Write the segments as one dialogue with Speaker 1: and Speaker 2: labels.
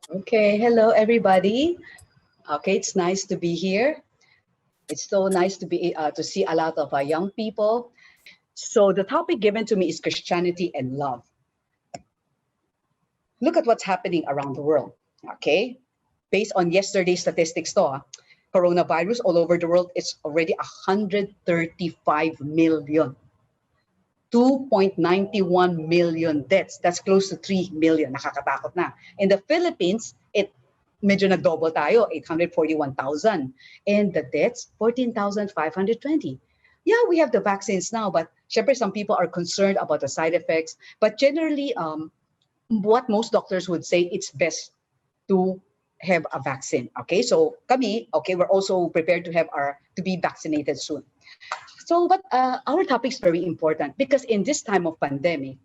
Speaker 1: Okay, hello everybody. Okay, it's nice to be here. It's so nice to see a lot of young people. So the topic given to me is Christianity and love. Look at what's happening around the world. Okay, based on yesterday's statistics, coronavirus all over the world it's already 135 million. 2.91 million deaths. That's close to 3 million. Nakakatakot na. In the Philippines, medyo nag-double tayo, 841,000. And the deaths, 14,520. Yeah, we have the vaccines now, but syempre some people are concerned about the side effects. But generally, what most doctors would say, it's best to have a vaccine. Okay, so kami, okay, we're also prepared to be vaccinated soon. So, but our topic is very important because in this time of pandemic,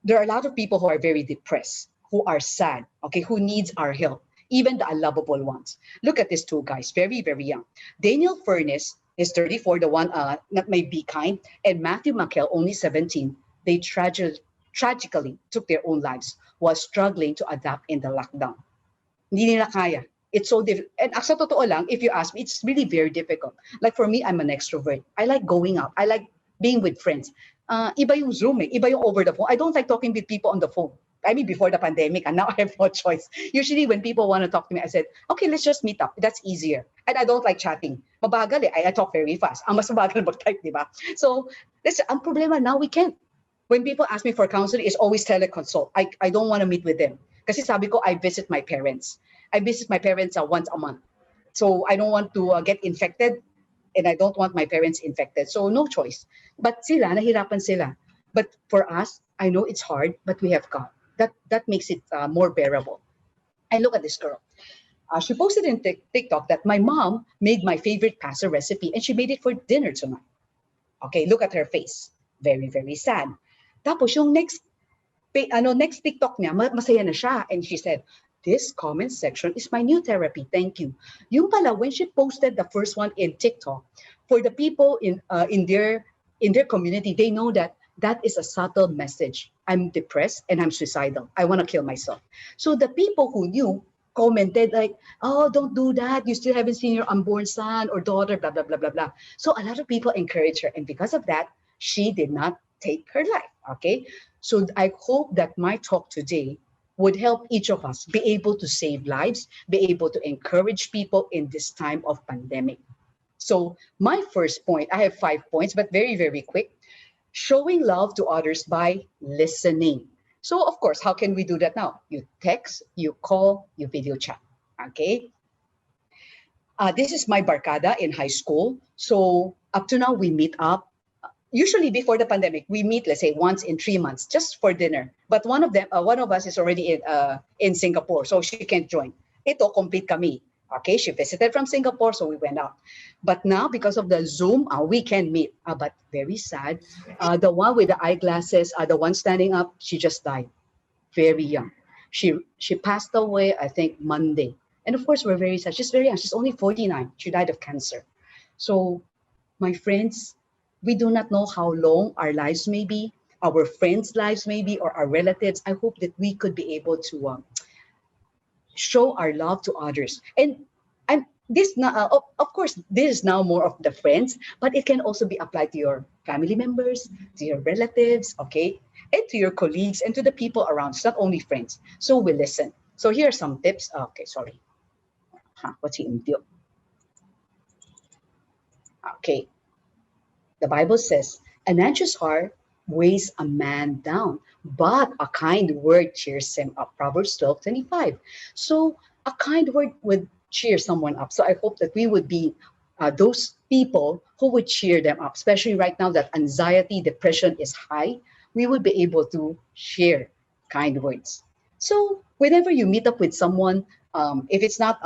Speaker 1: there are a lot of people who are very depressed, who are sad, okay, who needs our help, even the unlovable ones. Look at these two guys, very, very young. Daniel Furness is 34, the one that may be kind, and Matthew McKell, only 17. They tragically took their own lives while struggling to adapt in the lockdown. Hindi nila kaya. It's so difficult. And sa totoo lang, if you ask me, it's really very difficult. Like for me, I'm an extrovert. I like going out. I like being with friends. Iba yung Zoom eh. Iba yung over the phone. I don't like talking with people on the phone. I mean, before the pandemic, and now I have no choice. Usually, when people want to talk to me, I said, okay, let's just meet up. That's easier. And I don't like chatting. Mabagal eh. I talk very fast. Ang mas mabagal mag-type, di ba? So, ang problema now, we can't. When people ask me for counseling, it's always teleconsult. I don't want to meet with them. Kasi sabi ko, I visit my parents. I visit my parents once a month. So I don't want to get infected and I don't want my parents infected. So no choice. But sila, nahirapan sila. But for us, I know it's hard, but we have God. That makes it more bearable. And look at this girl. She posted in TikTok that my mom made my favorite pasta recipe and she made it for dinner tonight. Okay, look at her face. Very, very sad. Tapos yung next TikTok niya, masaya na siya. And she said, this comment section is my new therapy. Thank you. Yung pala, when she posted the first one in TikTok, for the people in their community, they know that that is a subtle message. I'm depressed and I'm suicidal. I want to kill myself. So the people who knew commented like, oh, don't do that. You still haven't seen your unborn son or daughter, blah, blah, blah, blah, blah. So a lot of people encouraged her. And because of that, she did not take her life. Okay. So I hope that my talk today would help each of us be able to save lives, be able to encourage people in this time of pandemic. So my first point, I have 5 points, but very, very quick. Showing love to others by listening. So of course, how can we do that now? You text, you call, you video chat. Okay. This is my barkada in high school. So up to now, we meet up. Usually before the pandemic, we meet, let's say, once in 3 months, just for dinner. But one of us is already in Singapore, so she can't join. Ito, complete kami. Okay, she visited from Singapore, so we went out. But now, because of the Zoom, we can meet. But very sad. The one with the eyeglasses, the one standing up, she just died, very young. She passed away, I think, Monday. And of course, we're very sad. She's very young. She's only 49. She died of cancer. So, my friends, we do not know how long our lives may be, our friends' lives may be, or our relatives. I hope that we could be able to show our love to others. And this now, of course, this is now more of the friends, but it can also be applied to your family members, to your relatives, okay, and to your colleagues and to the people around. It's not only friends. So we listen. So here are some tips. Okay, sorry. What's he in? Okay. The Bible says, an anxious heart weighs a man down, but a kind word cheers him up. Proverbs 12:25. So a kind word would cheer someone up. So I hope that we would be those people who would cheer them up, especially right now that anxiety, depression is high. We would be able to share kind words. So whenever you meet up with someone, if it's not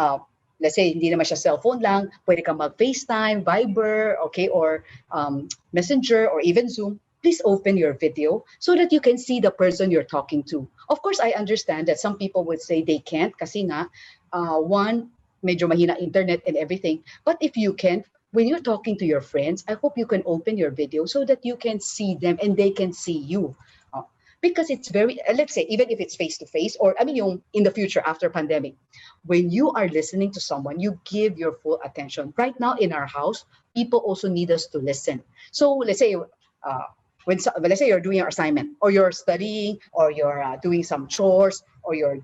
Speaker 1: let's say, hindi naman siya cellphone lang, pwede kang mag-FaceTime, Viber, okay, or Messenger, or even Zoom. Please open your video so that you can see the person you're talking to. Of course, I understand that some people would say they can't kasi nga, one, medyo mahina internet and everything. But if you can, when you're talking to your friends, I hope you can open your video so that you can see them and they can see you. Because it's very, let's say, even if it's face-to-face, or I mean, yung in the future after pandemic, when you are listening to someone, you give your full attention. Right now in our house, people also need us to listen. So let's say, let's say you're doing your assignment, or you're studying, or you're doing some chores, or you're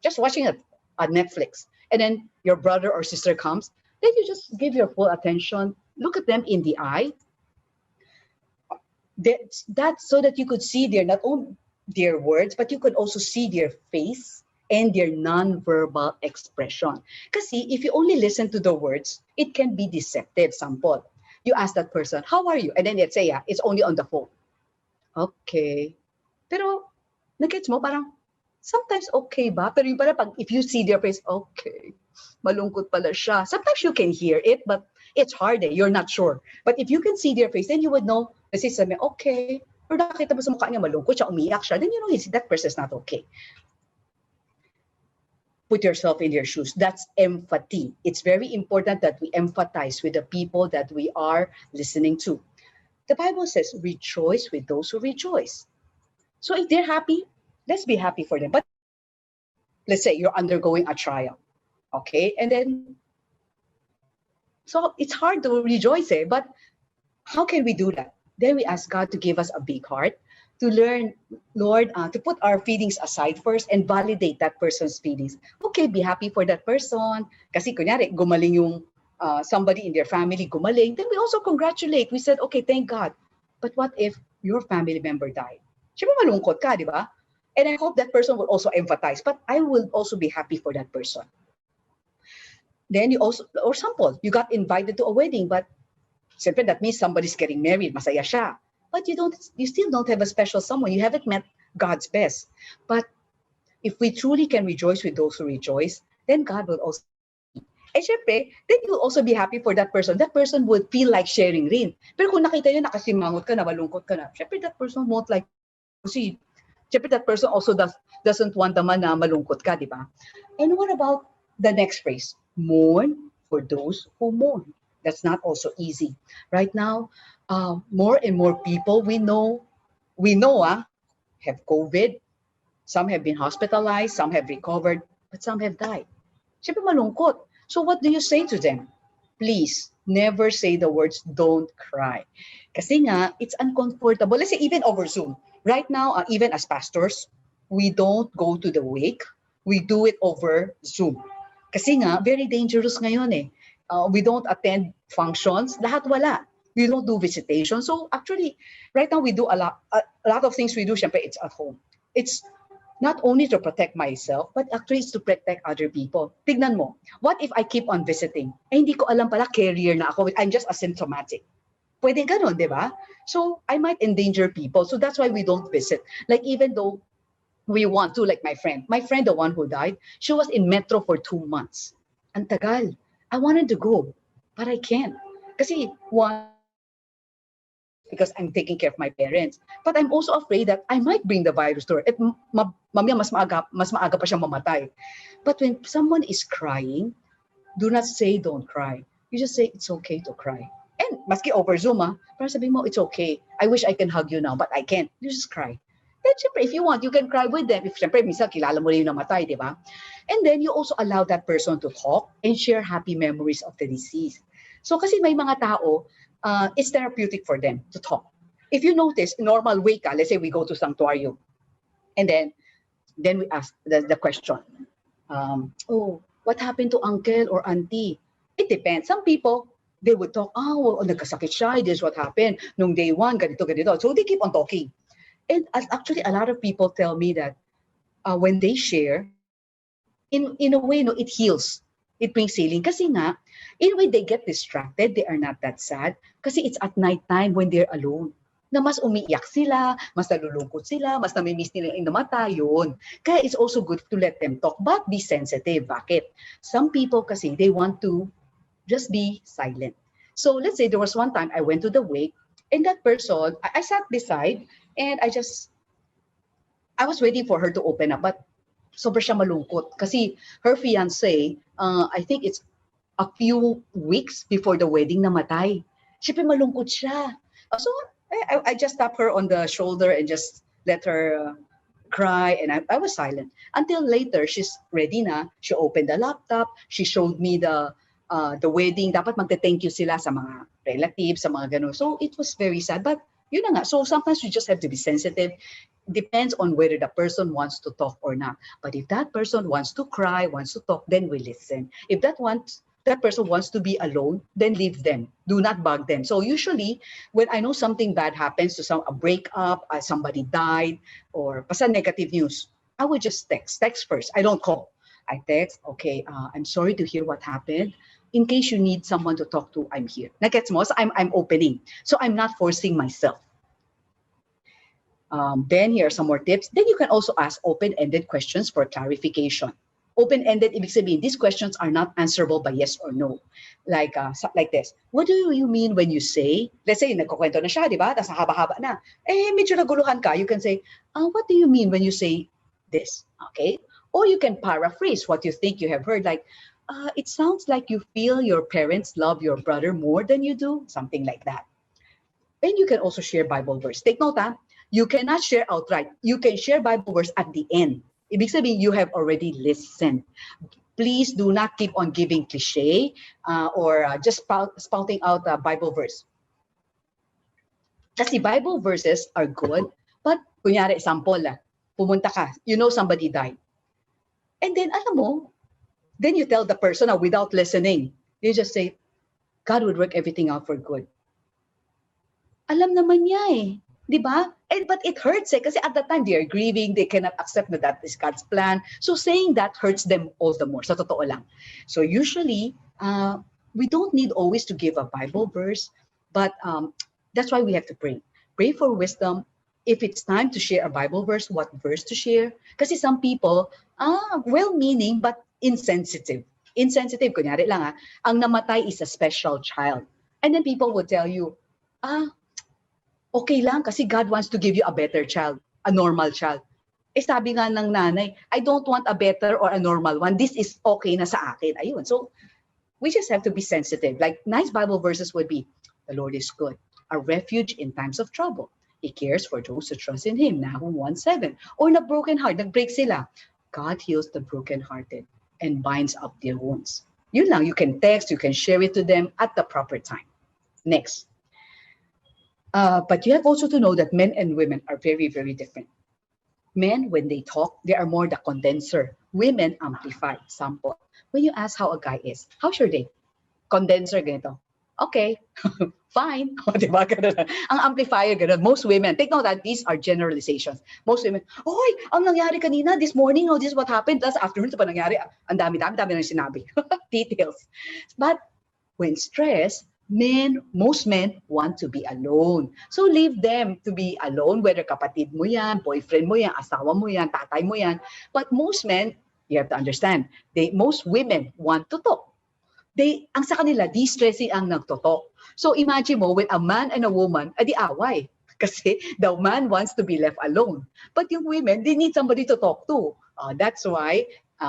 Speaker 1: just watching a Netflix, and then your brother or sister comes, then you just give your full attention, look at them in the eye. That's so that you could see their, not only their words, but you could also see their face and their non-verbal expression. Kasi if you only listen to the words, it can be deceptive. Sample, you ask that person, how are you? And then let's say, yeah, it's only on the phone. Okay. Pero, nag-gets mo, parang, sometimes okay ba? Pero yung pala, if you see their face, okay, malungkot pala siya. Sometimes you can hear it, but it's hard eh. You're not sure. But if you can see their face, then you would know, kasi sabi, okay. Pero nakita mo sa mukha niya, malungkot siya, umiyak siya, then you know that person is not okay. Put yourself in their shoes. That's empathy. It's very important that we empathize with the people that we are listening to. The Bible says, rejoice with those who rejoice. So if they're happy, let's be happy for them. But let's say you're undergoing a trial, okay? And then, so it's hard to rejoice, eh? But how can we do that? Then we ask God to give us a big heart, to learn, Lord, to put our feelings aside first and validate that person's feelings. Okay, be happy for that person. Kasi kunyari, gumaling yung somebody in their family, gumaling. Then we also congratulate. We said, okay, thank God. But what if your family member died? Siyempre malungkot ka, di ba? And I hope that person will also empathize. But I will also be happy for that person. Then you also, or sample, you got invited to a wedding, but siyempre that means somebody's getting married, masaya siya. But you still don't have a special someone. You haven't met God's best. But if we truly can rejoice with those who rejoice, then God will also. And syempre, then you'll also be happy for that person. That person would feel like sharing rin. Pero kung nakita nyo, nakasimangot ka na, malungkot ka na, syempre that person won't like to see. Syempre that person also doesn't want naman na malungkot ka, di ba? And what about the next phrase? Mourn for those who mourn. That's not also easy. Right now, more and more people we know have COVID. Some have been hospitalized, some have recovered, but some have died. Siyempre malungkot. So what do you say to them? Please, never say the words, don't cry. Kasi nga, it's uncomfortable. Let's say even over Zoom. Right now, even as pastors, we don't go to the wake. We do it over Zoom. Kasi nga, very dangerous ngayon eh. We don't attend functions. Lahat wala. We don't do visitation. So actually, right now we do a lot of things we do. Syempre, it's at home. It's not only to protect myself, but actually it's to protect other people. Tignan mo, what if I keep on visiting? Eh, hindi ko alam pala, carrier na ako. I'm just asymptomatic. Pwede ganun, di ba? So I might endanger people. So that's why we don't visit. Like even though we want to, like my friend, the one who died, she was in Metro for 2 months. Ang tagal. I wanted to go, but I can't. Kasi one, because I'm taking care of my parents. But I'm also afraid that I might bring the virus to her. At mamaya mas maaga pa siya mamatay. But when someone is crying, do not say don't cry. You just say it's okay to cry. And maski over Zoom, parang sabihin mo, it's okay. I wish I can hug you now, but I can't. You just cry. Then syempre, if you want, you can cry with them. If syempre, minsan kilala mo rin yung namatay, di ba? And then you also allow that person to talk and share happy memories of the deceased. So kasi may mga tao, it's therapeutic for them to talk. If you notice, normal way ka, let's say we go to sanctuary, and then we ask the question, oh, what happened to uncle or auntie? It depends. Some people, they would talk, well, nagkasakit siya, this is what happened. Nung day one, ganito, ganito. So they keep on talking. And actually, a lot of people tell me that when they share, in a way, no, it heals. It brings healing. Kasi nga, in a way, they get distracted. They are not that sad. Kasi it's at night time when they're alone. Na mas umiiyak sila, mas nalulungkot sila, mas namimiss nila yung namatay yun. Kaya it's also good to let them talk, but be sensitive. Bakit? Some people kasi, they want to just be silent. So let's say there was one time I went to the wake, and that person, I sat beside, and I was waiting for her to open up, but sobra siya malungkot kasi her fiancé, I think it's a few weeks before the wedding namatay. Siyempre malungkot siya. So I just tapped her on the shoulder and just let her cry, and I was silent until later. She's ready na. She opened the laptop. She showed me the wedding. Dapat magte-thank you sila sa mga relatives, sa mga ganun. So it was very sad. But yun na nga. So sometimes you just have to be sensitive. Depends on whether the person wants to talk or not. But if that person wants to cry, wants to talk, then we listen. If that person wants to be alone, then leave them. Do not bug them. So usually, when I know something bad happens to a breakup, somebody died, or basta negative news, I would just text first. I don't call. I text, okay, I'm sorry to hear what happened. In case you need someone to talk to, I'm here. Nagets mo? So I'm opening. So I'm not forcing myself. Then here are some more tips. Then you can also ask open-ended questions for clarification. Open-ended, ibig sabihin, these questions are not answerable by yes or no. Like this. What do you mean when you say, let's say, nagkukwento na siya, di ba? Tapos haba-haba na. Medyo naguluhan ka. You can say, what do you mean when you say this? Okay? Or you can paraphrase what you think you have heard. Like, it sounds like you feel your parents love your brother more than you do. Something like that. And you can also share Bible verse. Take note, you cannot share outright. You can share Bible verse at the end. Ibig sabihin, you have already listened. Please do not keep on giving cliche or just spouting out a Bible verse. Kasi Bible verses are good, but kunyari, example, pumunta ka, you know somebody died. And then, alam mo, then you tell the person without listening, you just say, God would work everything out for good. Alam naman niya eh. Di ba? But it hurts kasi at that time they are grieving, they cannot accept that is God's plan. So saying that hurts them all the more. Sa totoo lang. So usually, we don't need always to give a Bible verse, but that's why we have to pray. Pray for wisdom. If it's time to share a Bible verse, what verse to share? Kasi some people, well-meaning but insensitive. Insensitive, kunyari lang ang namatay is a special child. And then people will tell you, okay lang kasi God wants to give you a better child, a normal child. Sabi nga ng nanay, I don't want a better or a normal one. This is okay na sa akin. Ayun. So, we just have to be sensitive. Like, nice Bible verses would be, the Lord is good, a refuge in times of trouble. He cares for those who trust in Him. Nahum 1:7. Or na broken heart, nag-break sila. God heals the brokenhearted and binds up their wounds. Yun lang, you can text, you can share it to them at the proper time. Next. But you have also to know that men and women are very, very different. Men, when they talk, they are more the condenser. Women amplify. Example, when you ask how a guy is, how's your day? Condenser, ganito. Okay, fine. Diba? Ang amplifier, ganun. Most women, take note that these are generalizations. Most women, oy, ang nangyari kanina, this morning, this is what happened. Last afternoon, ito pa nangyari. Ang dami na sinabi. Details. But when stressed, most men want to be alone. So leave them to be alone, whether kapatid mo yan, boyfriend mo yan, asawa mo yan, tatay mo yan. But most men, you have to understand, most women want to talk. Ang sa kanila, de-stressing ang nagtotalk. So imagine mo, when a man and a woman, di away. Kasi the man wants to be left alone. But yung women, they need somebody to talk to. That's why,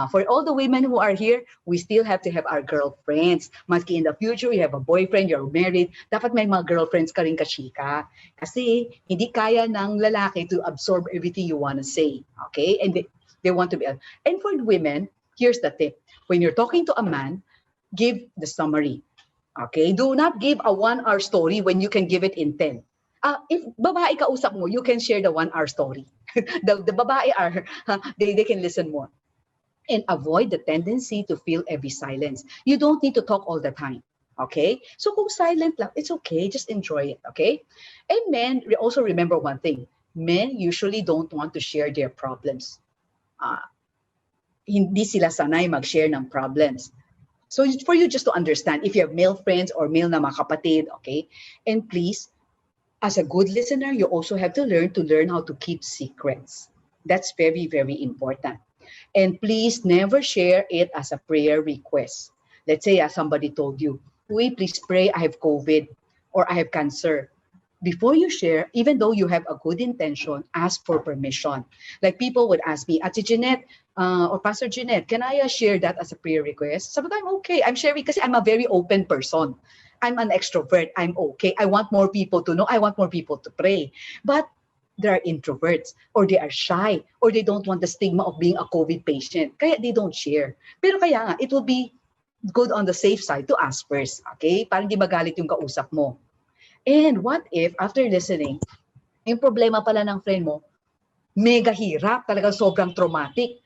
Speaker 1: for all the women who are here, we still have to have our girlfriends. Maski in the future, you have a boyfriend, you're married, dapat may mga girlfriends ka rin kachika. Kasi hindi kaya ng lalaki to absorb everything you want to say. Okay? And they want to be. And for the women, here's the tip. When you're talking to a man, give the summary. Okay? Do not give a 1-hour story when you can give it in 10. If babae kausap mo, you can share the 1-hour story. the babae are, they can listen more. And avoid the tendency to fill every silence. You don't need to talk all the time. Okay? So kung silent lang, it's okay. Just enjoy it. Okay? And men, also remember one thing. Men usually don't want to share their problems. Hindi sila sanay mag-share ng problems. So for you just to understand, if you have male friends or male na mga kapatid, okay? And please, as a good listener, you also have to learn how to keep secrets. That's very, very important. And please never share it as a prayer request. Let's say somebody told you, please pray, I have COVID or I have cancer. Before you share, even though you have a good intention, ask for permission. Like people would ask me, Ate Jeanette or Pastor Jeanette, can I share that as a prayer request? Sabi ko, I'm okay. I'm sharing kasi I'm a very open person. I'm an extrovert. I'm okay. I want more people to know. I want more people to pray. But they are introverts, or they are shy, or they don't want the stigma of being a COVID patient. Kaya they don't share. Pero kaya nga, it will be good on the safe side to ask first, okay? Para hindi magalit yung kausap mo. And what if, after listening, yung problema pala ng friend mo, mega hirap, talagang sobrang traumatic.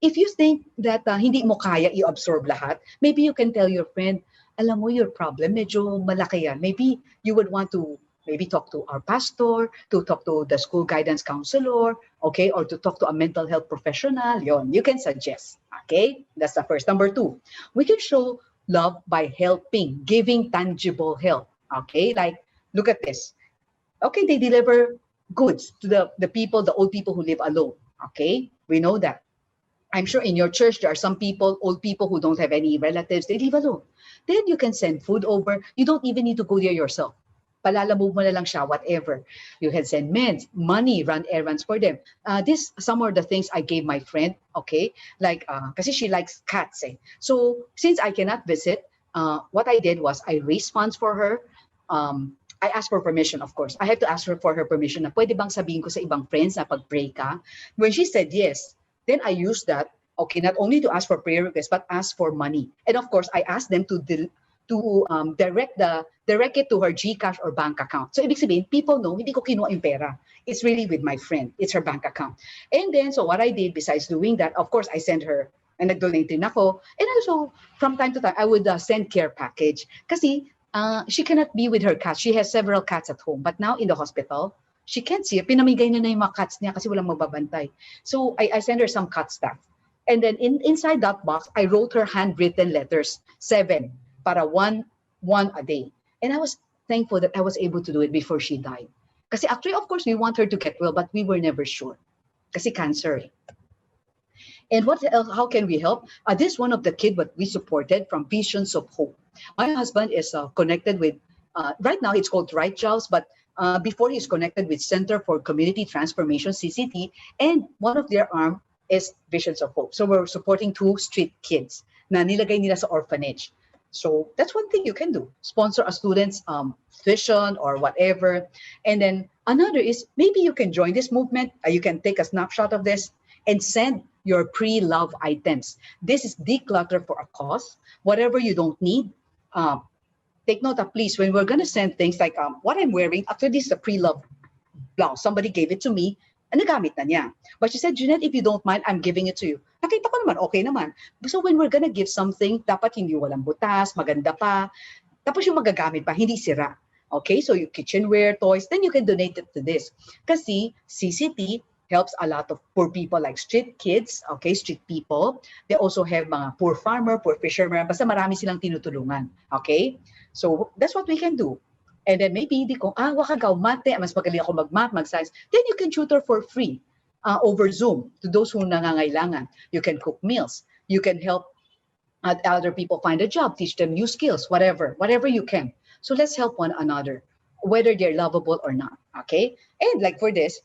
Speaker 1: If you think that hindi mo kaya i-absorb lahat, maybe you can tell your friend, alam mo, your problem, medyo malaki yan. Maybe you would want to maybe talk to our pastor, to talk to the school guidance counselor, okay, or to talk to a mental health professional. Yon, you can suggest, okay? That's the first. Number 2, we can show love by helping, giving tangible help, okay? Like, look at this. Okay, they deliver goods to the people, the old people who live alone, okay? We know that. I'm sure in your church, there are some people, old people who don't have any relatives, they live alone. Then you can send food over. You don't even need to go there yourself. Palalamove mo na lang siya, whatever. You can send meds, money, run errands for them. Some are the things I gave my friend, okay? Like, kasi she likes cats, eh. So, since I cannot visit, what I did was I raised funds for her. I asked for permission, of course. I had to ask her for her permission na pwede bang sabihin ko sa ibang friends na pag-pray ka? When she said yes, then I used that, okay, not only to ask for prayer requests, but ask for money. And of course, I asked them to direct it to her GCash or bank account. So ibig sabihin, people know, hindi ko kinuha yung pera. It's really with my friend. It's her bank account. And then, so what I did besides doing that, of course, I sent her, and nag-donate din ako. And also, from time to time, I would send care package. Kasi she cannot be with her cats. She has several cats at home. But now in the hospital, she can't see. Pinamigay na yung mga cats niya kasi walang magbabantay. So I sent her some cat stuff. And then inside that box, I wrote her handwritten letters, 7, para one a day. And I was thankful that I was able to do it before she died. Kasi actually, of course, we want her to get well, but we were never sure. Kasi cancer. And what else, how can we help? This one of the kids that we supported from Visions of Hope. My husband is connected with, right now it's called Right Jobs, but before he's connected with Center for Community Transformation, CCT, and one of their arm is Visions of Hope. So we're supporting 2 street kids na nilagay nila sa orphanage. So that's one thing you can do. Sponsor a student's tuition or whatever. And then another is maybe you can join this movement. You can take a snapshot of this and send your pre-love items. This is declutter for a cause. Whatever you don't need, take note of, please, when we're going to send things like what I'm wearing, actually this is a pre-love blouse. Somebody gave it to me, and nagamit na niya. But she said, Jeanette, if you don't mind, I'm giving it to you. Nakita ko naman, okay naman. So when we're going to give something, dapat hindi walang butas, maganda pa, tapos yung magagamit pa, hindi sira. Okay, so your kitchenware, toys, then you can donate it to this. Kasi CCT helps a lot of poor people like street kids, okay, street people. They also have mga poor farmer, poor fisherman, basta marami silang tinutulungan, okay? So that's what we can do. And then maybe hindi ko, wakagaw mate, mas magaling ako mag-math, mag-science, then you can tutor for free over Zoom to those who nangangailangan. You can cook meals. You can help other people find a job, teach them new skills, whatever you can. So let's help one another, whether they're lovable or not, okay? And like for this,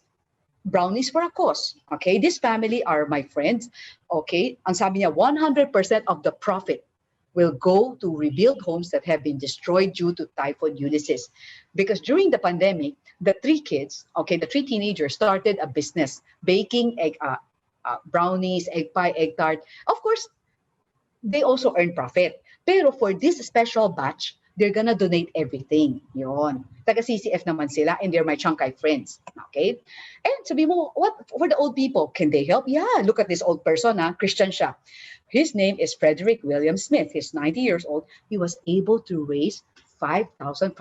Speaker 1: brownies for a cause. Okay, this family are my friends. Okay, ang sabi niya, 100% of the profit will go to rebuild homes that have been destroyed due to Typhoid Ulysses. Because during the pandemic, the 3 kids, okay, the 3 teenagers started a business, baking brownies, egg pie, egg tart. Of course, they also earn profit. Pero for this special batch, they're gonna donate everything. Yon. Taga-CCF naman sila, and they're my Chankay friends. Okay? And sabi mo, what for the old people? Can they help? Yeah, look at this old person, Christian siya. His name is Frederick William Smith. He's 90 years old. He was able to raise 5,500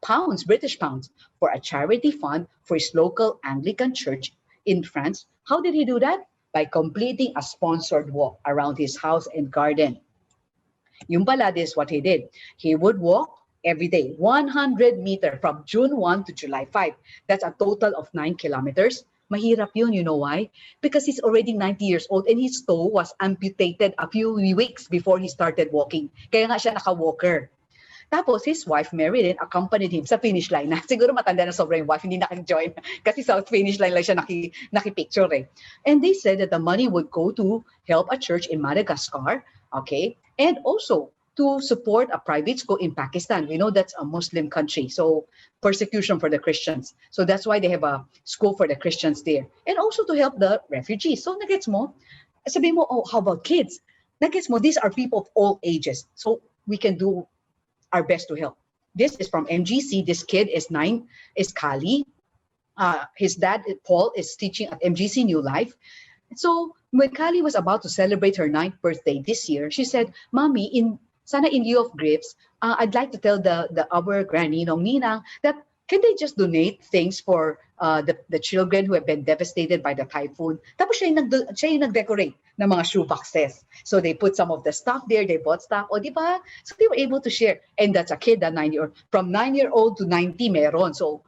Speaker 1: pounds, British pounds, for a charity fund for his local Anglican church in France. How did he do that? By completing a sponsored walk around his house and garden. Yung pala, this is what he did. He would walk every day, 100 meters from June 1 to July 5. That's a total of 9 kilometers. Mahirap yun, you know why? Because he's already 90 years old and his toe was amputated a few weeks before he started walking. Kaya nga siya naka-walker. Tapos his wife, Mary, then accompanied him sa finish line. Siguro matanda na sobra yung wife, hindi naka-join. Kasi sa finish line lang siya nakipicture eh. And they said that the money would go to help a church in Madagascar, okay? And also to support a private school in Pakistan. We know that's a Muslim country, so persecution for the Christians. So that's why they have a school for the Christians there. And also to help the refugees. So nagets mo, sabi mo, oh, how about kids? Nagets mo, these are people of all ages. So we can do our best to help. This is from MGC. This kid is 9, is Kali. His dad, Paul, is teaching at MGC New Life. So when Kali was about to celebrate her 9th birthday this year, she said, Mommy, sana in lieu of gifts, I'd like to tell our granny, Ninang, that can they just donate things for the children who have been devastated by the typhoon? Tapos siya yung nag-decorate ng mga shoe boxes. So they put some of the stuff there, they bought stuff, o di ba? So they were able to share. And that's a kid, from 9-year-old to 90 meron. So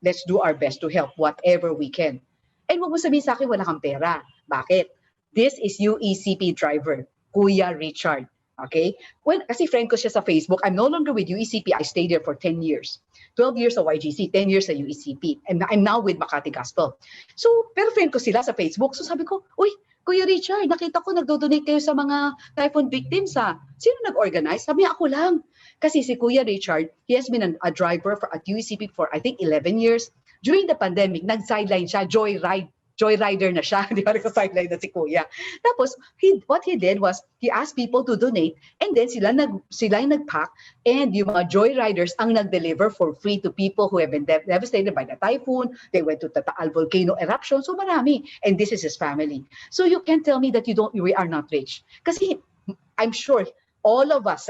Speaker 1: let's do our best to help whatever we can. And wag mo sabihin sa akin, wala kang pera. Bakit? This is UECP driver, Kuya Richard. Okay? Kasi friend ko siya sa Facebook, I'm no longer with UECP. I stayed there for 10 years. 12 years sa YGC, 10 years sa UECP. And I'm now with Makati Gospel. So, pero friend ko sila sa Facebook. So sabi ko, uy, Kuya Richard, nakita ko nagdo-donate kayo sa mga typhoon victims ha. Sino nag-organize? Sabi niya, ako lang. Kasi si Kuya Richard, he has been a driver at UECP for I think 11 years. During the pandemic, nag-sideline siya, joyrider na siya. Di ba, nag-sideline na si Kuya. Tapos, what he did was, he asked people to donate and then sila yung nag-pack and yung mga joyriders ang nag-deliver for free to people who have been devastated by the typhoon. They went to Taal volcano eruption. So marami. And this is his family. So you can't tell me that we are not rich. Kasi I'm sure all of us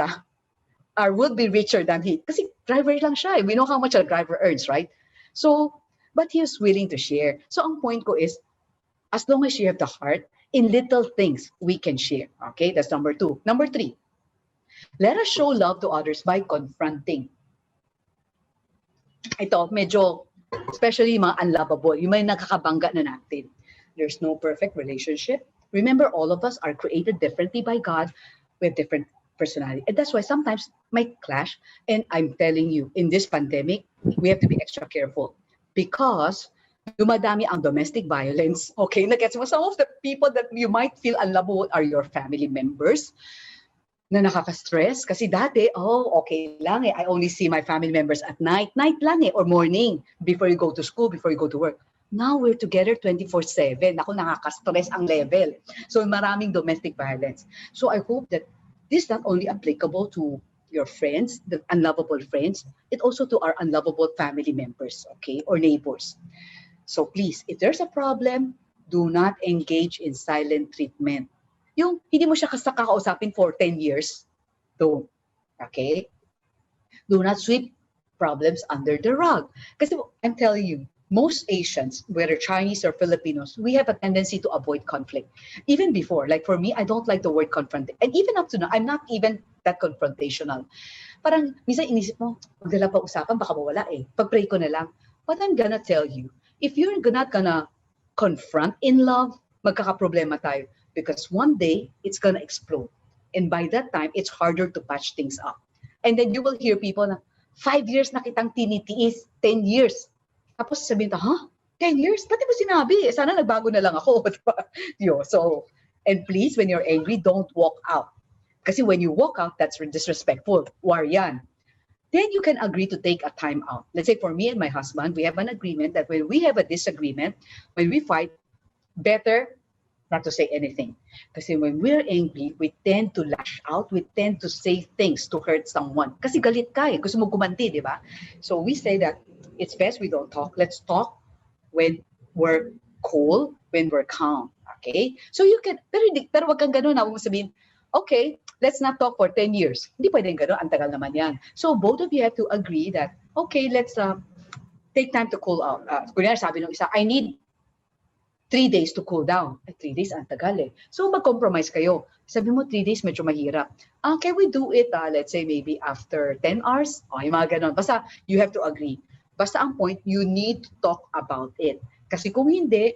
Speaker 1: would be richer than he. Kasi driver lang siya. We know how much a driver earns, right? So, but he was willing to share. So ang point ko is, as long as you have the heart, in little things, we can share. Okay, that's number 2. Number 3, let us show love to others by confronting. Ito, medyo, especially mga unlovable, yung may nakakabangga na natin. There's no perfect relationship. Remember, all of us are created differently by God with different personality. And that's why sometimes might clash. And I'm telling you, in this pandemic, we have to be extra careful. Because dumadami ang domestic violence. Okay, nagets mo, some of the people that you might feel unlovable are your family members na nakaka-stress. Kasi dati, okay lang I only see my family members at night lang or morning, before you go to school, before you go to work. Now we're together 24/7. Ako, nakaka-stress ang level. So maraming domestic violence. So I hope that this is not only applicable to your friends, the unlovable friends, it also to our unlovable family members, okay, or neighbors. So please, if there's a problem, do not engage in silent treatment. Yung hindi mo siya kakausapin for 10 years, don't. Okay? Do not sweep problems under the rug. Kasi I'm telling you, most Asians, whether Chinese or Filipinos, we have a tendency to avoid conflict. Even before, like for me, I don't like the word confront. And even up to now, I'm not even that confrontational. Parang, minsan inisip mo, huwag nila pa usapan, baka mawala Pag-pray ko na lang. But I'm gonna tell you, if you're not gonna confront in love, magkakaproblema tayo. Because one day, it's gonna explode. And by that time, it's harder to patch things up. And then you will hear people na, 5 years na kitang tinitiis, 10 years. Tapos sabihin ta, 10 years? Ba't di mo sinabi? Sana nagbago na lang ako. So, and please, when you're angry, don't walk out. Kasi when you walk out, that's disrespectful. War yan. Then you can agree to take a time out. Let's say for me and my husband, we have an agreement that when we have a disagreement, when we fight, better not to say anything. Kasi when we're angry, we tend to lash out. We tend to say things to hurt someone. Kasi galit ka Gusto mo gumanti, di ba? So we say that it's best we don't talk. Let's talk when we're cool, when we're calm. Okay? So you can, pero wag kang ganun. Huwag mo sabihin, okay, let's not talk for 10 years. Hindi pwedeng ganun. Ang tagal naman yan. So both of you have to agree that, okay, let's take time to cool out. Kunyari sabi ng isa, I need 3 days to cool down. 3 days, ang tagal So mag-compromise kayo. Sabi mo, 3 days, medyo mahirap. Can we do it, let's say, maybe after 10 hours? Yung mga ganon. Basta, you have to agree. Basta ang point, you need to talk about it. Kasi kung hindi,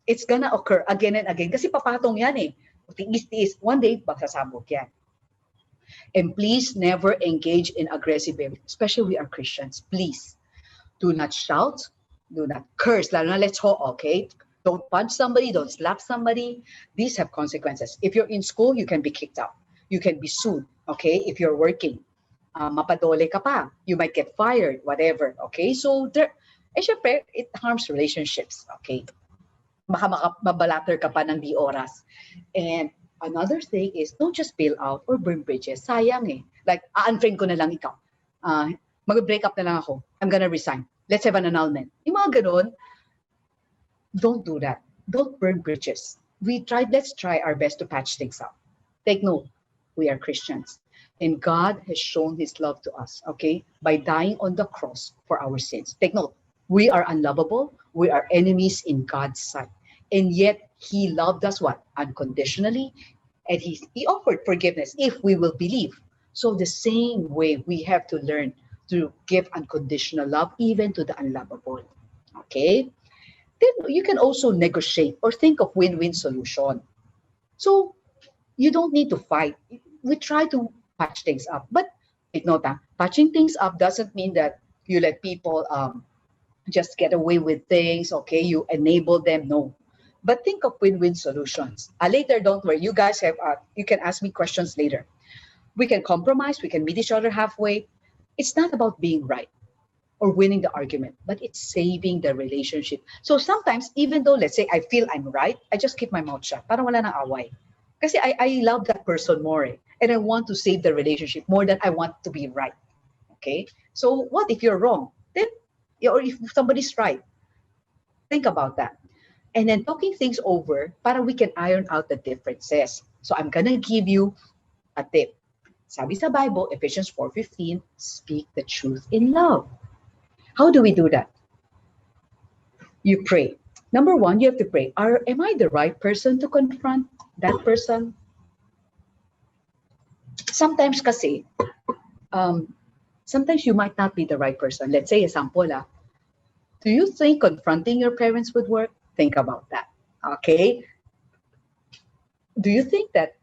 Speaker 1: it's gonna occur again and again. Kasi papatong yan Tiis-tiis. One day, magsasabog yan. And please never engage in aggressive behavior, especially we are Christians. Please, do not shout, do not curse. Lalo na let's hope, okay? Don't punch somebody, don't slap somebody. These have consequences. If you're in school, you can be kicked out. You can be sued, okay, if you're working. Mapadole ka pa, you might get fired, whatever, okay? So, syempre, it harms relationships, okay? Baka mabalater ka pa ng di oras. And another thing is, don't just bail out or burn bridges. Sayang eh. Like, unfriend ko na lang ikaw. Mag-break up na lang ako. I'm gonna resign. Let's have an annulment. Yung mga ganun, don't do that. Don't burn bridges. Let's try our best to patch things up. Take note, we are Christians. And God has shown his love to us, okay, by dying on the cross for our sins. Take note, we are unlovable. We are enemies in God's sight. And yet, he loved us what? Unconditionally. And he offered forgiveness if we will believe. So the same way, we have to learn to give unconditional love even to the unlovable. Okay? Then you can also negotiate or think of win-win solution. So you don't need to fight. We try to patch things up. But take note, patching things up doesn't mean that you let people just get away with things, okay? You enable them, no. But think of win-win solutions. Later, don't worry, you guys have, you can ask me questions later. We can compromise, we can meet each other halfway. It's not about being right or winning the argument, but it's saving the relationship. So sometimes, even though, let's say, I feel I'm right, I just keep my mouth shut. Parang wala nang away. Kasi I love that person more eh. And I want to save the relationship more than I want to be right. Okay? So what if you're wrong? Then, or if somebody's right, think about that. And then talking things over para we can iron out the differences. So I'm gonna give you a tip. Sabi sa Bible, Ephesians 4:15, speak the truth in love. How do we do that? You pray. Number one, you have to pray. Am I the right person to confront that person? Sometimes kasi, sometimes you might not be the right person. Let's say, example, do you think confronting your parents would work? Think about that, okay? Do you think that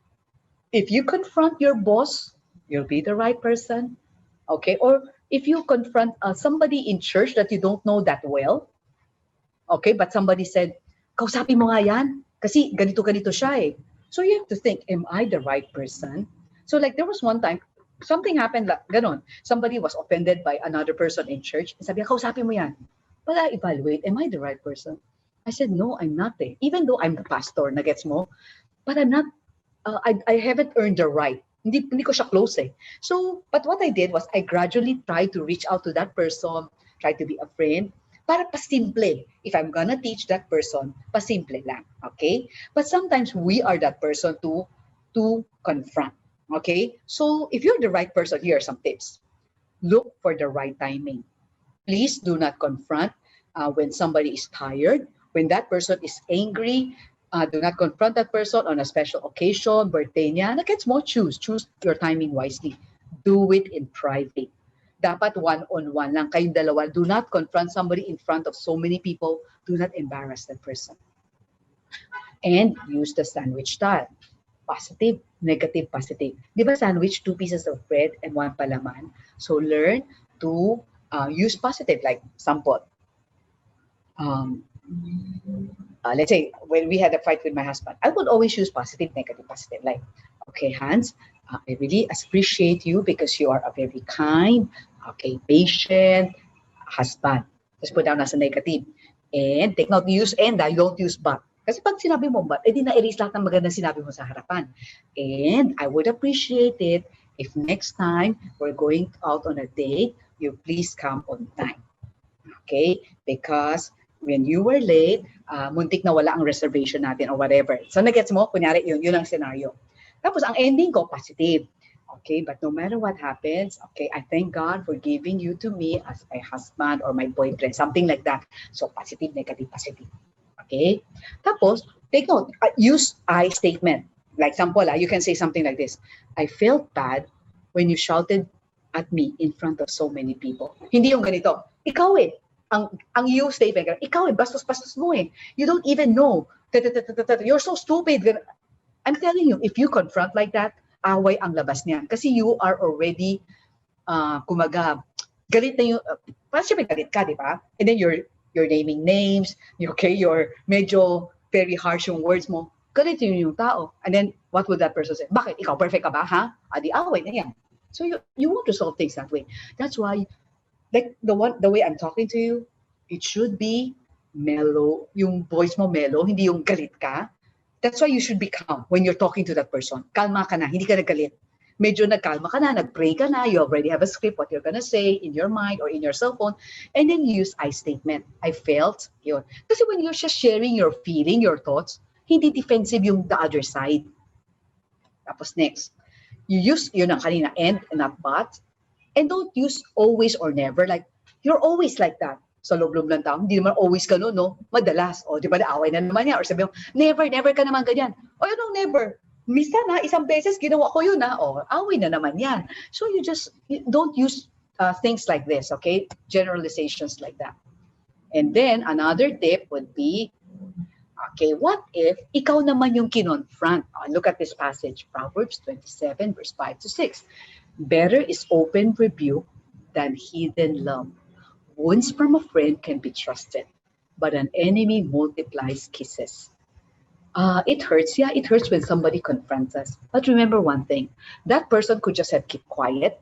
Speaker 1: if you confront your boss, you'll be the right person? Okay, or if you confront somebody in church that you don't know that well, okay, but somebody said, kausapin mo nga yan, kasi ganito-ganito siya eh. So you have to think, am I the right person? So like there was one time, something happened, ganon. Somebody was offended by another person in church. Sabi niya, kausapin mo yan. But I evaluate, am I the right person? I said, no, I'm not eh. Even though I'm the pastor, nagets mo, but I'm not, I haven't earned the right. Hindi ko siya close eh. So, but what I did was I gradually tried to reach out to that person, try to be a friend, para pasimple. If I'm gonna teach that person, pasimple lang, okay? But sometimes we are that person to confront, okay? So, if you're the right person, here are some tips. Look for the right timing. Please do not confront when somebody is tired, when that person is angry. Do not confront that person on a special occasion, birthday niya. Nagets mo, choose your timing wisely. Do it in private. Dapat one-on-one lang, kayong dalawa. Do not confront somebody in front of so many people. Do not embarrass that person. And use the sandwich style. Positive, negative, positive. Di ba sandwich, 2 pieces of bread and 1 palaman? So learn to use positive, like sample. Let's say when we had a fight with my husband, I would always use positive, negative, positive. Like, okay, Hans, I really appreciate you because you are a very kind, okay, patient husband. Just put down as a negative. And take note, use and, don't use but. Kasi pag sinabi mo but, edi na-erase lahat ng magandang sinabi mo sa harapan. And I would appreciate it if next time we're going out on a date, you please come on time. Okay? Because when you were late, muntik na wala ang reservation natin or whatever. So nagets mo, kunyari yun ang scenario. Tapos ang ending ko, positive. Okay, but no matter what happens, okay, I thank God for giving you to me as my husband or my boyfriend, something like that. So positive, negative, positive. Okay? Tapos, take note, use I statement. Like example, you can say something like this. I felt bad when you shouted at me in front of so many people. Hindi yung ganito. Ikaw eh. Ang you statement, ikaw eh, bastos-bastos mo eh. You don't even know. You're so stupid. I'm telling you, if you confront like that, away ang labas niyan. Kasi you are already, kumaga, galit na yung, syempre galit ka, di ba? And then you're naming names, okay, you're medyo very harsh yung words mo. Ganito yung tao. And then, what would that person say? Bakit? Ikaw, perfect ka ba, ha? Adi, away na yan. So you want to solve things that way. That's why, like the way I'm talking to you, it should be mellow. Yung voice mo mellow, hindi yung galit ka. That's why you should be calm when you're talking to that person. Kalma ka na, hindi ka nagalit. Medyo nagkalma ka na, nag-pray ka na, you already have a script, what you're gonna say in your mind or in your cell phone, and then use I statement. I felt, yun. Kasi when you're just sharing your feeling, your thoughts, hindi defensive yung the other side. Tapos next, you use yun ang kanina, and not but, and don't use always or never. Like, you're always like that. Sa loob-loob ng tao, hindi naman always ka no? Madalas. O, di ba, naaway na naman yan. Or sabi mo, never ka naman ganyan. O, anong never? Minsan ha, isang beses ginawa ko yun ha. O, away na naman yan. So you don't use things like this, okay? Generalizations like that. And then, another tip would be, okay, what if ikaw naman yung kinonfront? Look at this passage, Proverbs 27, verse 5 to 6. Better is open rebuke than hidden love. Wounds from a friend can be trusted, but an enemy multiplies kisses. It hurts, yeah, it hurts when somebody confronts us. But remember one thing, that person could just have kept quiet,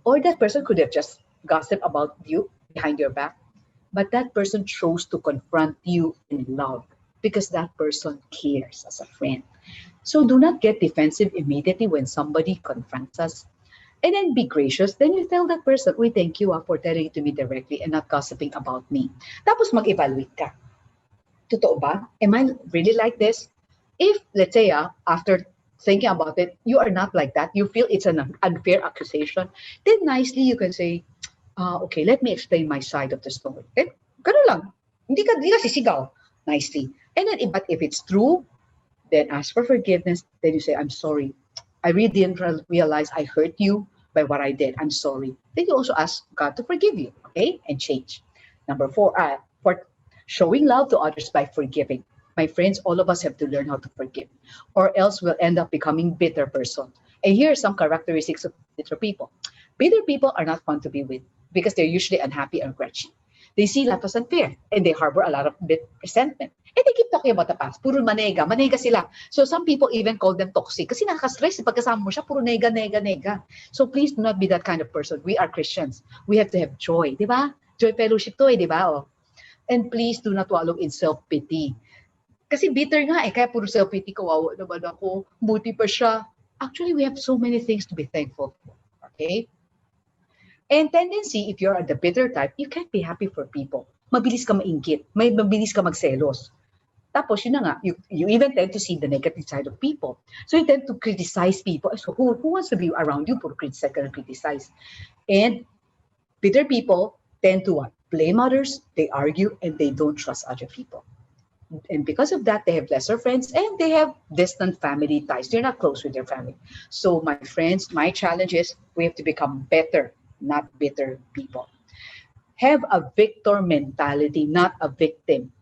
Speaker 1: or that person could have just gossiped about you behind your back. But that person chose to confront you in love because that person cares as a friend. So do not get defensive immediately when somebody confronts us. And then be gracious. Then you tell that person, we thank you for telling it to me directly and not gossiping about me. Tapos mag-evaluate ka. Totoo ba? Am I really like this? If, let's say, after thinking about it, you are not like that, you feel it's an unfair accusation, then nicely you can say, okay, let me explain my side of the story. Okay? Ganun lang. Hindi ka sisigaw. Nicely. And then, but if it's true, then ask for forgiveness. Then you say, I'm sorry. I really didn't realize I hurt you by what I did. I'm sorry. Then you also ask God to forgive you, okay? And change. Number 4, for showing love to others by forgiving. My friends, all of us have to learn how to forgive, or else we'll end up becoming bitter person. And here are some characteristics of bitter people. Bitter people are not fun to be with because they're usually unhappy and grouchy. They see life as unfair and they harbor a lot of resentment. And they keep talking about the past. Puro manega sila. So some people even call them toxic kasi nakaka-stress. Pagkasama mo siya, puro nega. So please do not be that kind of person. We are Christians. We have to have joy. Di ba? Joy fellowship to di ba? Oh. And please do not wallow in self-pity. Kasi bitter nga kaya puro self-pity, kawawa naman ako, buti pa siya. Actually, we have so many things to be thankful for. Okay? And tendency, if you're the bitter type, you can't be happy for people. Mabilis ka mainggit, mabilis ka magselos. Tapos yun na nga, you even tend to see the negative side of people. So you tend to criticize people. So who wants to be around you? Puro criticize. And bitter people tend to what? Blame others, they argue, and they don't trust other people. And because of that, they have lesser friends and they have distant family ties. They're not close with their family. So my friends, my challenge is we have to become better, not bitter people. Have a victor mentality, not a victim.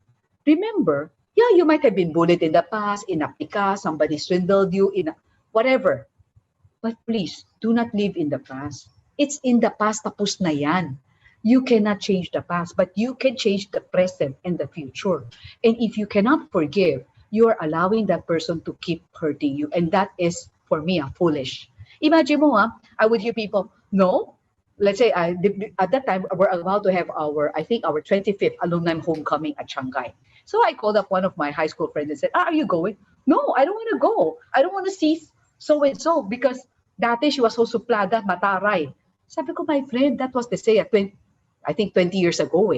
Speaker 1: Remember, yeah, you might have been bullied in the past, inapti ka, somebody swindled you, whatever. But please, do not live in the past. It's in the past, tapos na yan. You cannot change the past, but you can change the present and the future. And if you cannot forgive, you are allowing that person to keep hurting you. And that is, for me, foolish. Imagine mo, I would hear people, no, let's say at that time, we're about to have our 25th alumni homecoming at Shanghai. So I called up one of my high school friends and said, are you going? No, I don't want to go. I don't want to see so-and-so because dati she was so suplada, mataray. Sabi ko, my friend, that was the say at 20 years ago.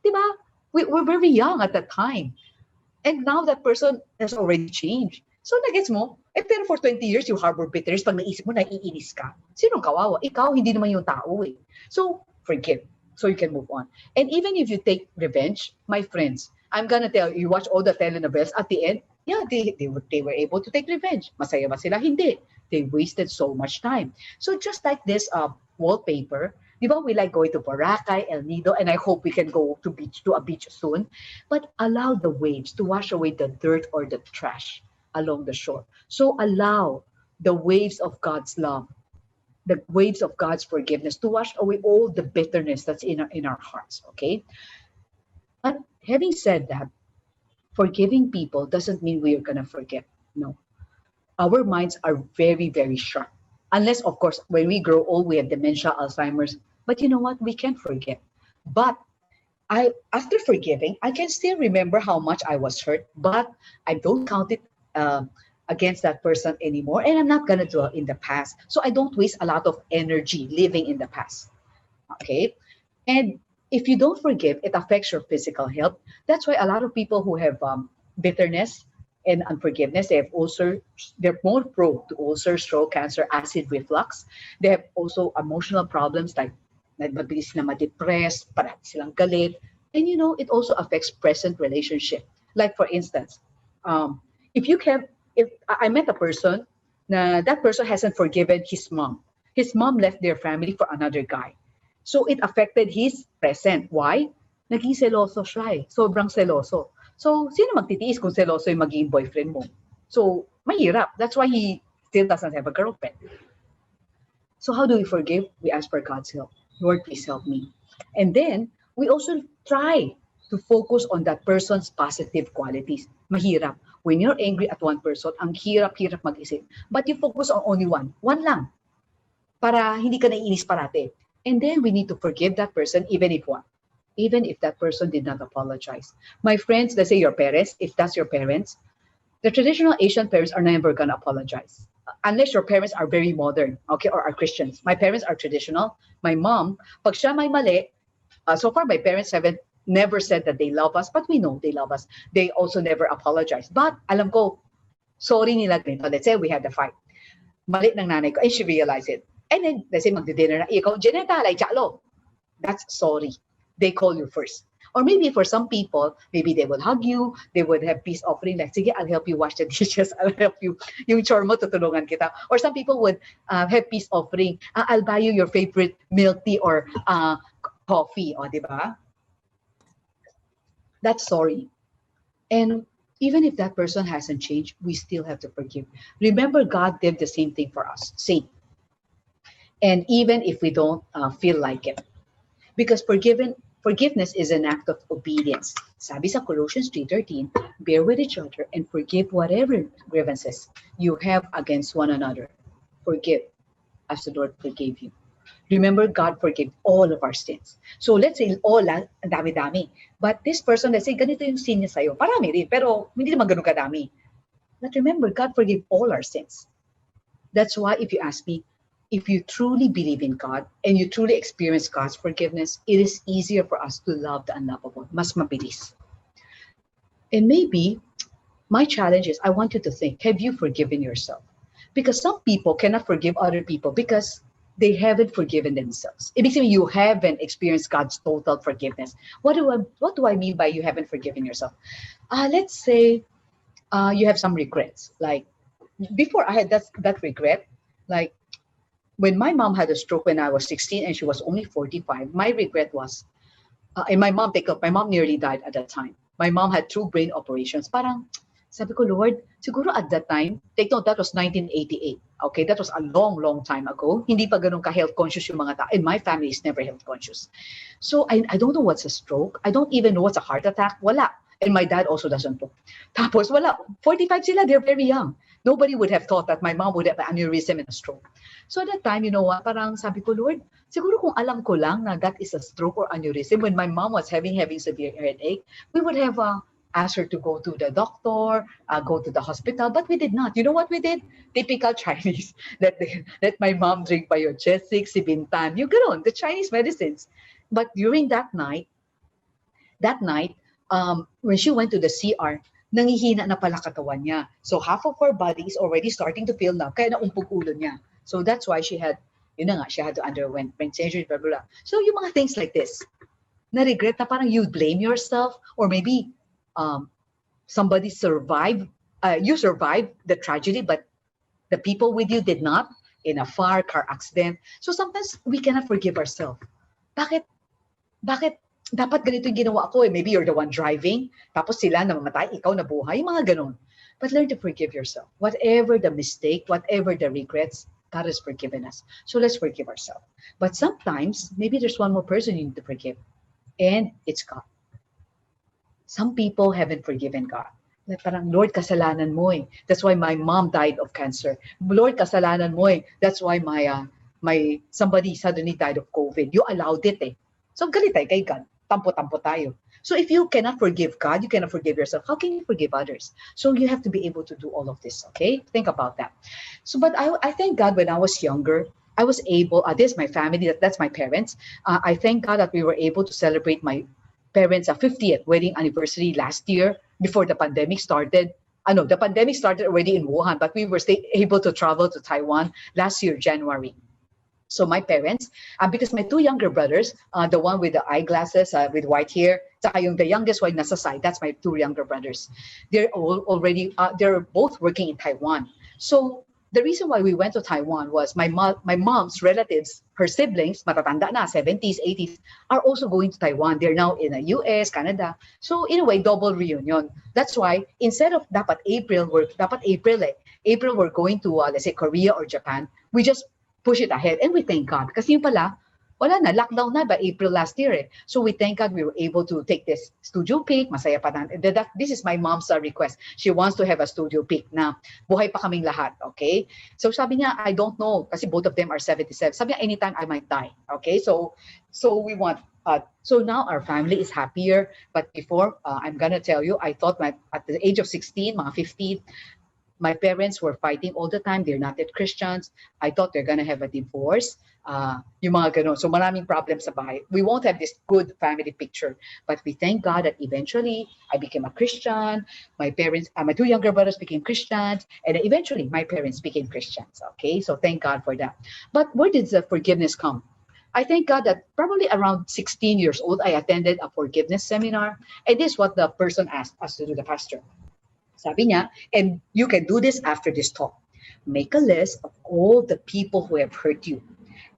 Speaker 1: Diba? We were very young at that time. And now that person has already changed. So nagets mo, pero for 20 years, you harbor bitterness, pag naisip mo, naiinis ka. Sinong kawawa? Ikaw, hindi naman yung tao So, forgive. So you can move on. And even if you take revenge, my friends, I'm gonna tell you, watch all the telenovelas, at the end, yeah, they were able to take revenge. Masaya ba sila? Hindi. They wasted so much time. So just like this wallpaper, di ba, we like going to Boracay, El Nido, and I hope we can go to a beach soon. But allow the waves to wash away the dirt or the trash along the shore. So allow the waves of God's love, the waves of God's forgiveness to wash away all the bitterness that's in our hearts, okay? But having said that, forgiving people doesn't mean we are going to forget. No. Our minds are very, very sharp. Unless, of course, when we grow old, we have dementia, Alzheimer's. But you know what? We can forget. But after forgiving, I can still remember how much I was hurt, but I don't count it against that person anymore. And I'm not going to dwell in the past. So I don't waste a lot of energy living in the past. Okay. And if you don't forgive, it affects your physical health. That's why a lot of people who have bitterness and unforgiveness, they have ulcer, they're more prone to ulcer, stroke, cancer, acid reflux. They have also emotional problems like mabilis na ma-depress, parati silang galit. And you know, it also affects present relationship. Like for instance, um, if you can, if I met a person, that person hasn't forgiven his mom. His mom left their family for another guy. So it affected his present. Why? Naging seloso siya eh. Sobrang seloso. So, sino magtitiis kung seloso yung magiging boyfriend mo? So, mahirap. That's why he still doesn't have a girlfriend. So how do we forgive? We ask for God's help. Lord, please help me. And then, we also try to focus on that person's positive qualities. Mahirap. When you're angry at one person, ang hirap-hirap mag-isip. But you focus on only one. One lang. Para hindi ka naiinis parate. And then we need to forgive that person even if what? Even if that person did not apologize. My friends, let's say your parents, if that's your parents, the traditional Asian parents are never gonna apologize. Unless your parents are very modern, okay, or are Christians. My parents are traditional. My mom, pag siya may mali, so far my parents haven't never said that they love us, but we know they love us. They also never apologize. But alam ko, sorry nila ganito. Let's say we had a fight. Mali ng nanay ko, and she realized it. And then, let's say magdi-dinner na, ikaw, Jeanette, like, chalo. That's sorry. They call you first. Or maybe for some people, maybe they will hug you, they would have peace offering, like, sige, I'll help you wash the dishes, I'll help you, yung chore mo, tutulungan kita. Or some people would have peace offering, I'll buy you your favorite milk tea or coffee, o, di ba? That's sorry. And even if that person hasn't changed, we still have to forgive. Remember, God did the same thing for us. Same. And even if we don't feel like it. Because forgiveness is an act of obedience. Sabi sa Colossians 3:13, bear with each other and forgive whatever grievances you have against one another. Forgive as the Lord forgave you. Remember, God forgave all of our sins. So let's say all, ang dami-dami. But this person, let's say, ganito yung sin niya sa'yo. Parami rin, pero hindi naman ganun kadami. But remember, God forgave all our sins. That's why if you ask me, if you truly believe in God and you truly experience God's forgiveness, it is easier for us to love the unlovable. Mas mabilis. And maybe my challenge is I want you to think, have you forgiven yourself? Because some people cannot forgive other people because they haven't forgiven themselves. It means you haven't experienced God's total forgiveness. What do I mean by you haven't forgiven yourself? Let's say you have some regrets. Like before I had that regret, like when my mom had a stroke when I was 16 and she was only 45, my regret was, and my mom nearly died at that time. My mom had 2 brain operations. Parang, sabi ko, Lord, siguro at that time, take note, that was 1988. Okay, that was a long, long time ago. Hindi pa ganun ka-health conscious yung mga tao. And my family is never health conscious. So I don't know what's a stroke. I don't even know what's a heart attack. Wala. And my dad also doesn't know. Tapos wala. 45 sila, they're very young. Nobody would have thought that my mom would have an aneurysm and a stroke. So at that time, you know what, parang sabi ko, Lord, siguro kung alam ko lang na that is a stroke or aneurysm, when my mom was having severe headache, we would have asked her to go to the doctor, go to the hospital, but we did not. You know what we did? Typical Chinese. Let my mom drink Biogesic, Sibintan, yung ganon, the Chinese medicines. But during that night, when she went to the CR, nangihina na pala katawan niya. So half of her body is already starting to feel numb, kaya naumpog ulo niya. So that's why she had to underwent brain surgery, blah, blah, blah. So yung mga things like this, na-regret na parang you blame yourself, or maybe somebody survived, you survived the tragedy, but the people with you did not, in a car accident. So sometimes we cannot forgive ourselves. Bakit dapat ganito yung ginawa ko eh? Maybe you're the one driving, tapos sila namamatay, ikaw nabuhay, mga ganon. But learn to forgive yourself. Whatever the mistake, whatever the regrets, God has forgiven us. So let's forgive ourselves. But sometimes, maybe there's one more person you need to forgive, and it's God. Some people haven't forgiven God. Parang, Lord, kasalanan mo eh. That's why my mom died of cancer. Lord, kasalanan mo eh. That's why my somebody suddenly died of COVID. You allowed it eh. So galit tayo kay God. Tampo-tampo tayo. So if you cannot forgive God, you cannot forgive yourself. How can you forgive others? So you have to be able to do all of this. Okay, think about that. So, but I thank God when I was younger, I was able. This is my family. That's my parents. I thank God that we were able to celebrate my parents' 50th wedding anniversary last year before the pandemic started. I know the pandemic started already in Wuhan, but we were able to travel to Taiwan last year, January. So my parents, because my two younger brothers, the one with the eyeglasses, with white hair, saka yung the youngest one nasa side, that's my two younger brothers. They're all already, they're both working in Taiwan. So the reason why we went to Taiwan was my mom's relatives, her siblings, matatanda na, 70s, 80s, are also going to Taiwan. They're now in the US, Canada. So in a way, double reunion. That's why instead of dapat April, April we're going to, let's say, Korea or Japan, we just push it ahead. And we thank God. Kasi yung pala, wala na, lockdown na by April last year eh. So we thank God we were able to take this studio pic. Masaya pa na. This is my mom's request. She wants to have a studio pic na buhay pa kaming lahat, okay? So sabi niya, I don't know, kasi both of them are 77. Sabi niya, anytime I might die, okay? So we want, so now our family is happier. But before, I'm gonna tell you, I thought at the age of 16, mga 15, my parents were fighting all the time. They're not yet Christians. I thought they're gonna have a divorce. Yung mga ganun. So maraming problems sa bahay. We won't have this good family picture. But we thank God that eventually I became a Christian. My parents, my two younger brothers became Christians. And eventually my parents became Christians. Okay, so thank God for that. But where did the forgiveness come? I thank God that probably around 16 years old, I attended a forgiveness seminar. And this is what the person asked us to do, the pastor. Sabi niya, and you can do this after this talk. Make a list of all the people who have hurt you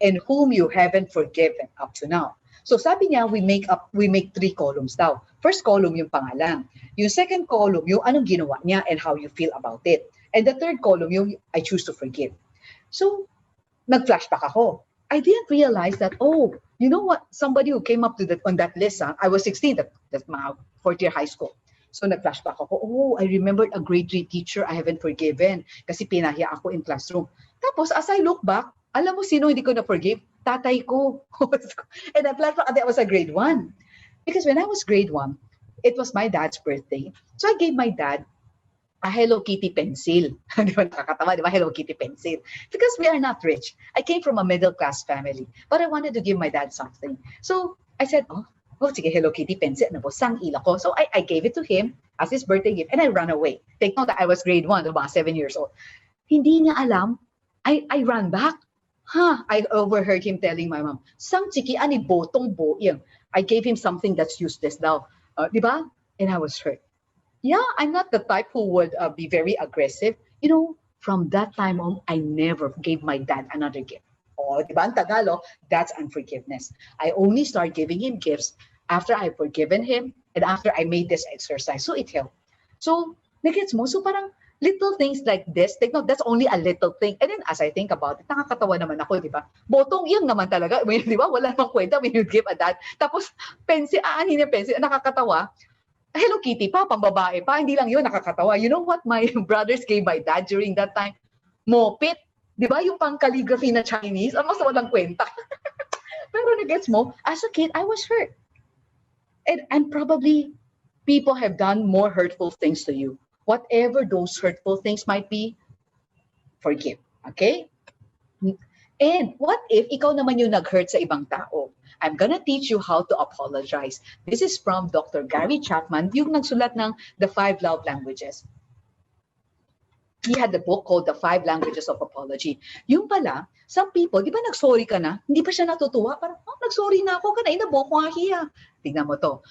Speaker 1: and whom you haven't forgiven up to now. So sabi niya, we make 3 columns daw. First column yung pangalan. Yung second column, yung anong ginawa niya and how you feel about it. And the third column, yung I choose to forgive. So, nag-flashback ako. I didn't realize that, oh, you know what? Somebody who came up to on that list, I was 16, that's my fourth year high school. So nag-flashback ako, oh, I remembered a grade 3 teacher I haven't forgiven kasi pinahiya ako in classroom. Tapos as I look back, alam mo sino hindi ko na-forgive? Tatay ko. And I flashback, that was a grade 1. Because when I was grade 1, it was my dad's birthday. So I gave my dad a Hello Kitty pencil. Di ba nakakatawa, di ba? Hello Kitty pencil. Because we are not rich. I came from a middle class family. But I wanted to give my dad something. So I said, oh, sige, Hello Kitty pencil. Ano po, sang ila ko. So I gave it to him as his birthday gift and I ran away. Take note that I was grade 1, about 7 years old. Hindi niya alam, I ran back. I overheard him telling my mom, sang chiki ani botong bo. I gave him something that's useless now. Di ba? And I was hurt. Yeah, I'm not the type who would be very aggressive. You know, from that time on, I never gave my dad another gift. Oh, di ba? Ang Tagalog, that's unforgiveness. I only start giving him gifts after I've forgiven him and after I made this exercise. So it helped. So, nagets mo? So parang little things like this, that's only a little thing. And then as I think about it, nakakatawa naman ako, di ba? Botong yan naman talaga. Di ba? Wala namang kwenta when you give a dad. Tapos, pencil, aanin yung pencil. Nakakatawa. Hello Kitty pa, pambabae pa. Hindi lang yun, nakakatawa. You know what my brothers gave my dad during that time? Mopit. Di ba? Yung pang calligraphy na Chinese. Ang mas walang kwenta. Pero nagets mo, as a kid, I was hurt. And probably people have done more hurtful things to you. Whatever those hurtful things might be, forgive. Okay? And what if ikaw naman yung nag-hurt sa ibang tao? I'm gonna teach you how to apologize. This is from Dr. Gary Chapman, yung nagsulat ng The 5 Love Languages. He had the book called The 5 Languages of Apology. Yung pala, some people, di ba nag-sorry ka na? Hindi pa siya natutuwa. Parang, nag-sorry na ako. Kanina mo ko hiya. Tingnan mo to.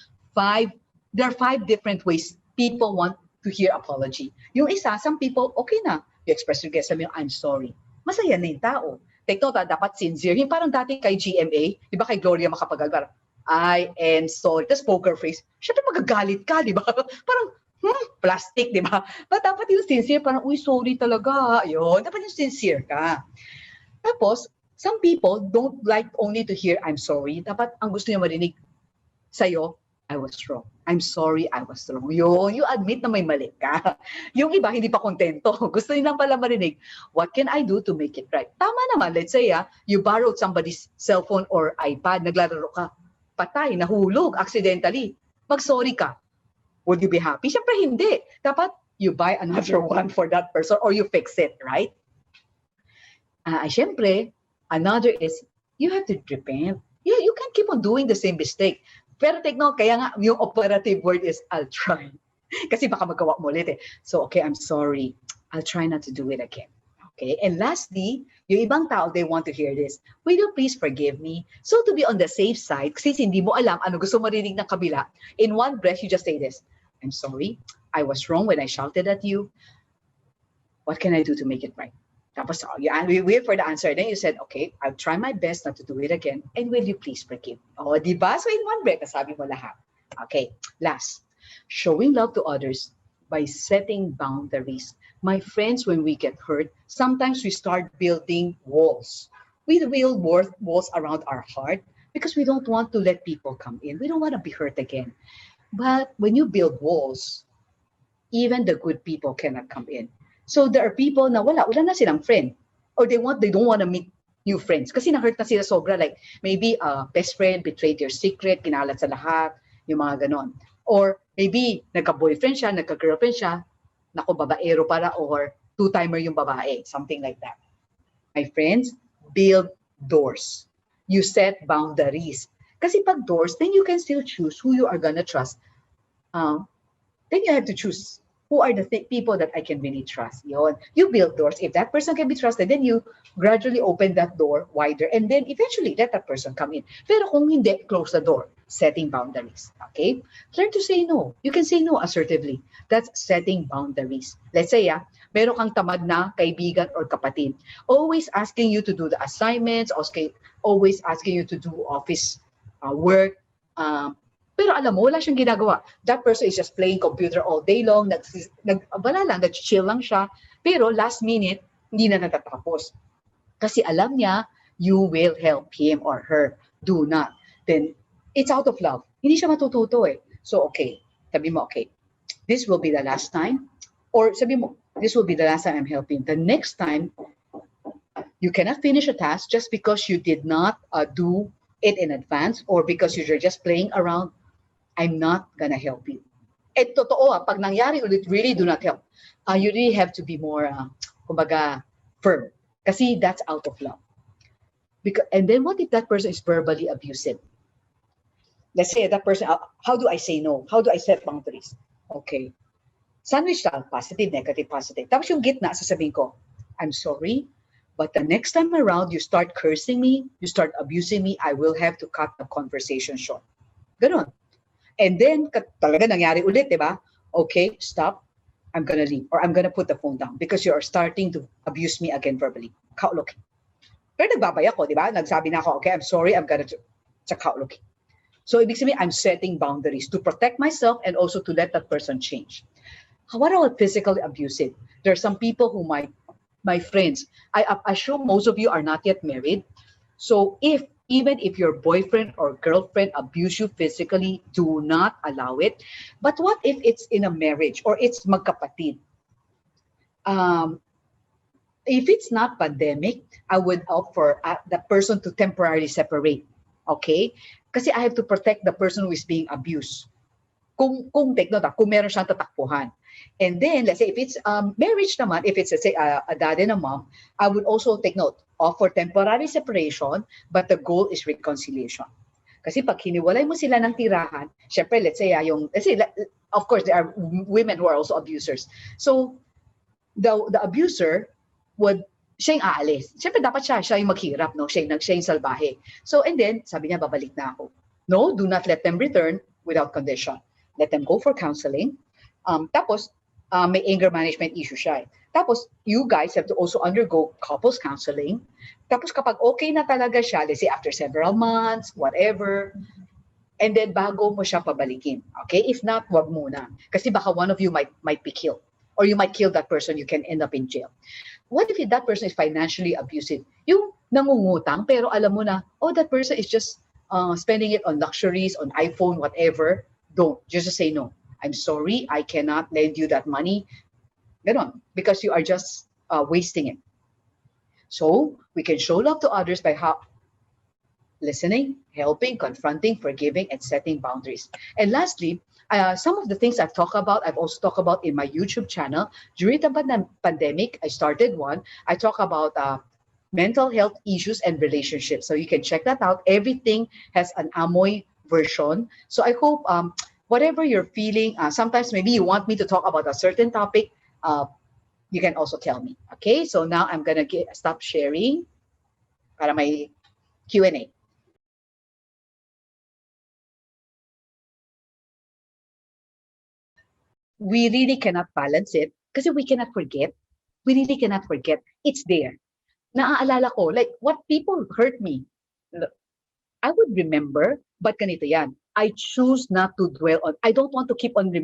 Speaker 1: There are 5 different ways people want to hear apology. Yung isa, some people, okay na. You express your guest, sabi mo, I'm sorry. Masaya na yung tao. Take note, dapat sincere. Yung parang dati kay GMA, di ba kay Gloria Macapagal, I am sorry. Tapos poker face. Siyempre magagalit ka, di ba? Parang, plastic, di ba? But dapat yung sincere, parang, uy, sorry talaga. Yun, dapat yung sincere ka. Tapos, some people don't like only to hear, I'm sorry. Dapat ang gusto niya marinig sa'yo, I was wrong. I'm sorry, I was wrong. Yun, you admit na may mali ka. Yung iba, hindi pa kontento. Gusto nilang pala marinig, what can I do to make it right? Tama naman, let's say, you borrowed somebody's cellphone or iPad, naglalaro ka, patay, nahulog, accidentally. Mag-sorry ka. Would you be happy? Siyempre, hindi. Dapat, you buy another one for that person or you fix it, right? Siyempre, another is, you have to repent. You can't keep on doing the same mistake. Pero take note, kaya nga, yung operative word is, I'll try. Kasi baka magawa mo ulit eh. So, okay, I'm sorry. I'll try not to do it again. Okay? And lastly, yung ibang tao, they want to hear this. Will you please forgive me? So, to be on the safe side, since hindi mo alam ano gusto mo rinig ng kabila, in one breath, you just say this, I'm sorry. I was wrong when I shouted at you. What can I do to make it right? Tapos, we wait for the answer. Then you said, okay, I'll try my best not to do it again. And will you please forgive me? Oh, di ba? So in one breath, nasabi mo lahat. Okay, last. Showing love to others by setting boundaries. My friends, when we get hurt, sometimes we start building walls. We build walls around our heart because we don't want to let people come in. We don't want to be hurt again. But when you build walls, even the good people cannot come in. So there are people na wala na silang friend. Or they don't want to meet new friends. Kasi na-hurt na sila sobra. Like, maybe a best friend betrayed your secret, kinalat sa lahat, yung mga ganon. Or maybe, nagka-boyfriend siya, nagka-girlfriend siya, naku, babaero para, or two-timer yung babae. Something like that. My friends, build doors. You set boundaries. Kasi pag doors, then you can still choose who you are gonna trust. Then you have to choose who are the people that I can really trust. Yon. You build doors. If that person can be trusted, then you gradually open that door wider and then eventually let that person come in. Pero kung hindi, close the door. Setting boundaries. Okay? Learn to say no. You can say no assertively. That's setting boundaries. Let's say, meron kang tamad na kaibigan or kapatid. Always asking you to do the assignments, always asking you to do office work, pero alam mo, wala siyang ginagawa. That person is just playing computer all day long, nag-chill lang siya. Pero last minute, hindi na natatapos. Kasi alam niya, you will help him or her. Do not. Then, it's out of love. Hindi siya matututo eh. So, okay. Sabi mo, okay, this will be the last time. Or sabi mo, this will be the last time I'm helping. The next time, you cannot finish a task just because you did not do it in advance or because you're just playing around. I'm not gonna help you. Eh, totoo pag nangyari ulit, really do not help. You really have to be more, kumbaga, firm. Kasi that's out of love. And then what if that person is verbally abusive? Let's say that person, how do I say no? How do I set boundaries? Okay. Sandwich lang, positive, negative, positive. Tapos yung gitna, sasabihin ko, I'm sorry, but the next time around, you start cursing me, you start abusing me, I will have to cut the conversation short. Ganon. And then, talaga nangyari ulit, di ba? Okay, stop. I'm gonna leave. Or I'm gonna put the phone down because you are starting to abuse me again verbally. Kauloki. Pero nagbabay ako, di ba? Nagsabi na ako, okay, I'm sorry, I'm gonna sa kauloki. So, ibig sabihin, I'm setting boundaries to protect myself and also to let that person change. What about physically abusive? There are some people who my friends, I assume most of you are not yet married. So, even if your boyfriend or girlfriend abuse you physically, do not allow it. But what if it's in a marriage or it's magkapatid? If it's not pandemic, I would opt for the person to temporarily separate. Okay? Kasi I have to protect the person who is being abused. Kung take note, kung meron siyang tatakbuhan. And then, let's say, if it's marriage naman, if it's, let's say, a dad and a mom, I would also take note, offer temporary separation, but the goal is reconciliation. Kasi pag hiniwalay mo sila ng tirahan, syempre, let's say, of course, there are women who are also abusers. So, the abuser siya yung aalis. Syempre, dapat siya yung maghirap, no? Siya yung salbahe. So, and then, sabi niya, babalik na ako. No, do not let them return without condition. Let them go for counseling. Tapos, may anger management issue siya. Tapos, you guys have to also undergo couples counseling. Tapos, kapag okay na talaga siya, let's say after several months, whatever, and then bago mo siya pabalikin. Okay? If not, wag muna. Kasi baka one of you might be killed. Or you might kill that person, you can end up in jail. What if that person is financially abusive? Yung nangungutang, pero alam mo na, that person is just spending it on luxuries, on iPhone, whatever. don't. Just say no. I'm sorry, I cannot lend you that money. Ganon, because you are just wasting it. So we can show love to others by how listening, helping, confronting, forgiving, and setting boundaries. And lastly, some of the things I've talked about, I've also talked about in my YouTube channel. During the pandemic, I started one. I talk about mental health issues and relationships. So you can check that out. Everything has an Amoy version. So I hope whatever you're feeling, sometimes maybe you want me to talk about a certain topic, you can also tell me. Okay, so now I'm going to stop sharing para may Q&A. We really cannot balance it kasi we cannot forget. We really cannot forget. It's there. Naaalala ko, like what people hurt me, I would remember, but ganito yan. I choose not to dwell on, I don't want to keep on,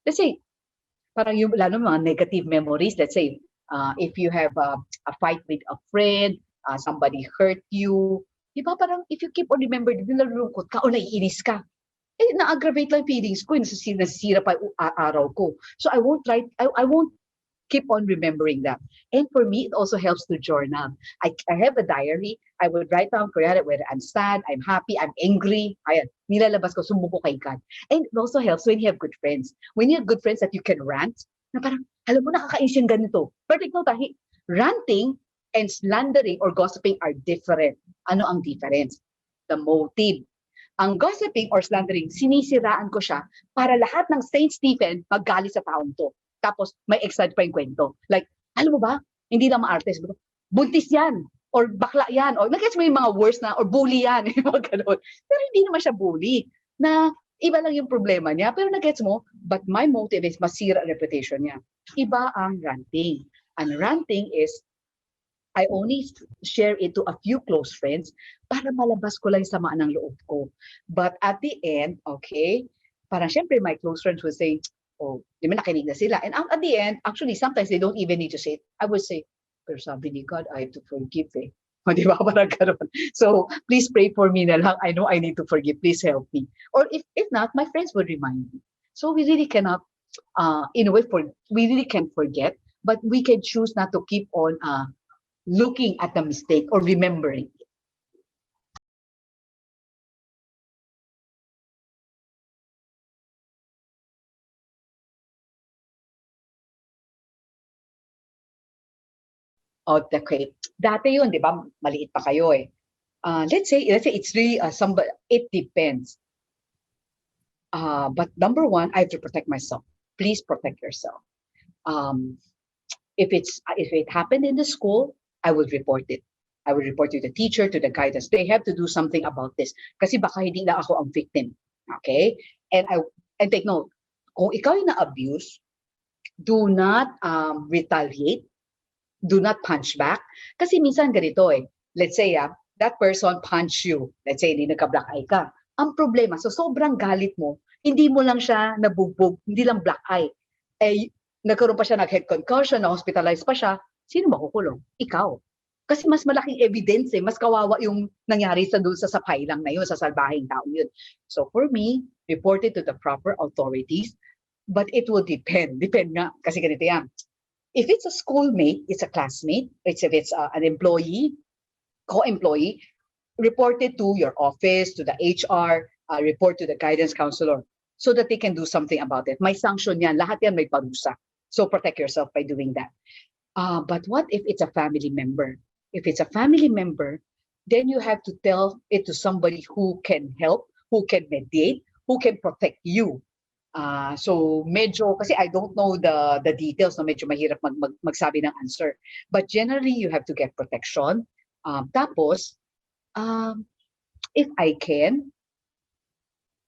Speaker 1: let's say, parang yung, lalo mga negative memories, let's say, if you have a fight with a friend, somebody hurt you, di ba parang if you keep on remember, nalulungkot ka o naiinis ka, na-aggravate lang feelings ko, nasisira pa araw ko. So I won't try, I won't keep on remembering that. And for me, it also helps to journal. I have a diary. I would write down, whether I'm sad, I'm happy, I'm angry. Ayan, nilalabas ko, sumuko kay God. And it also helps when you have good friends. When you have good friends that you can rant, na parang, alam mo, nakakainis yung ganito. But ikaw, ranting and slandering or gossiping are different. Ano ang difference? The motive. Ang gossiping or slandering, sinisiraan ko siya para lahat ng Saint Stephen maggali sa taong to. Tapos may excited pa yung kwento. Like, alam mo ba, hindi lang maarte. Buntis yan, or bakla yan, or nag-gets mo yung mga words na, or bully yan, yung mga ganun. Pero hindi naman siya bully. Na iba lang yung problema niya, pero nag-gets mo, but my motive is masira ang reputation niya. Iba ang ranting. Ang ranting is, I only share it to a few close friends para malabas ko lang yung samaan ng loob ko. But at the end, okay, parang syempre my close friends will say, oh, di ba nakinig na sila? And at the end, actually, sometimes they don't even need to say it. I would say, pero sabi ni God, I have to forgive eh. O, di ba? Parang gano'n. So, please pray for me na lang. I know I need to forgive. Please help me. Or if not, my friends would remind me. So, we really cannot, in a way, we really can't forget, but we can choose not to keep on looking at the mistake or remembering. Oh, okay. Dati yun, di ba? Maliit pa kayo eh. Let's say it's really somebody, it depends. But number one, I have to protect myself. Please protect yourself. If it happened in the school, I would report it. I would report to the teacher, to the guidance. They have to do something about this. Kasi baka hindi na ako ang victim. Okay? And take note, kung ikaw yung na-abuse, do not retaliate. Do not punch back. Kasi minsan ganito eh. Let's say that person punch you. Let's say hindi nagka-black eye ka. Ang problema, so sobrang galit mo, hindi mo lang siya nabugbog, hindi lang black eye. Eh, nagkaroon pa siya nag-head concussion, na-hospitalize pa siya, sino makukulong? Ikaw. Kasi mas malaking evidence eh, mas kawawa yung nangyari sa doon sa sapay lang na yun, sa salbahing tao yun. So for me, report it to the proper authorities, but it will depend. Depend nga, kasi ganito yan. If it's a schoolmate, it's a classmate, if it's an employee, co-employee, report it to your office, to the HR, report to the guidance counselor so that they can do something about it. May sanction yan. Lahat yan may parusa. So protect yourself by doing that. But what if it's a family member? If it's a family member, then you have to tell it to somebody who can help, who can mediate, who can protect you. So medyo, kasi I don't know the details, no, medyo mahirap magsabi ng answer. But generally, you have to get protection. Tapos, if I can,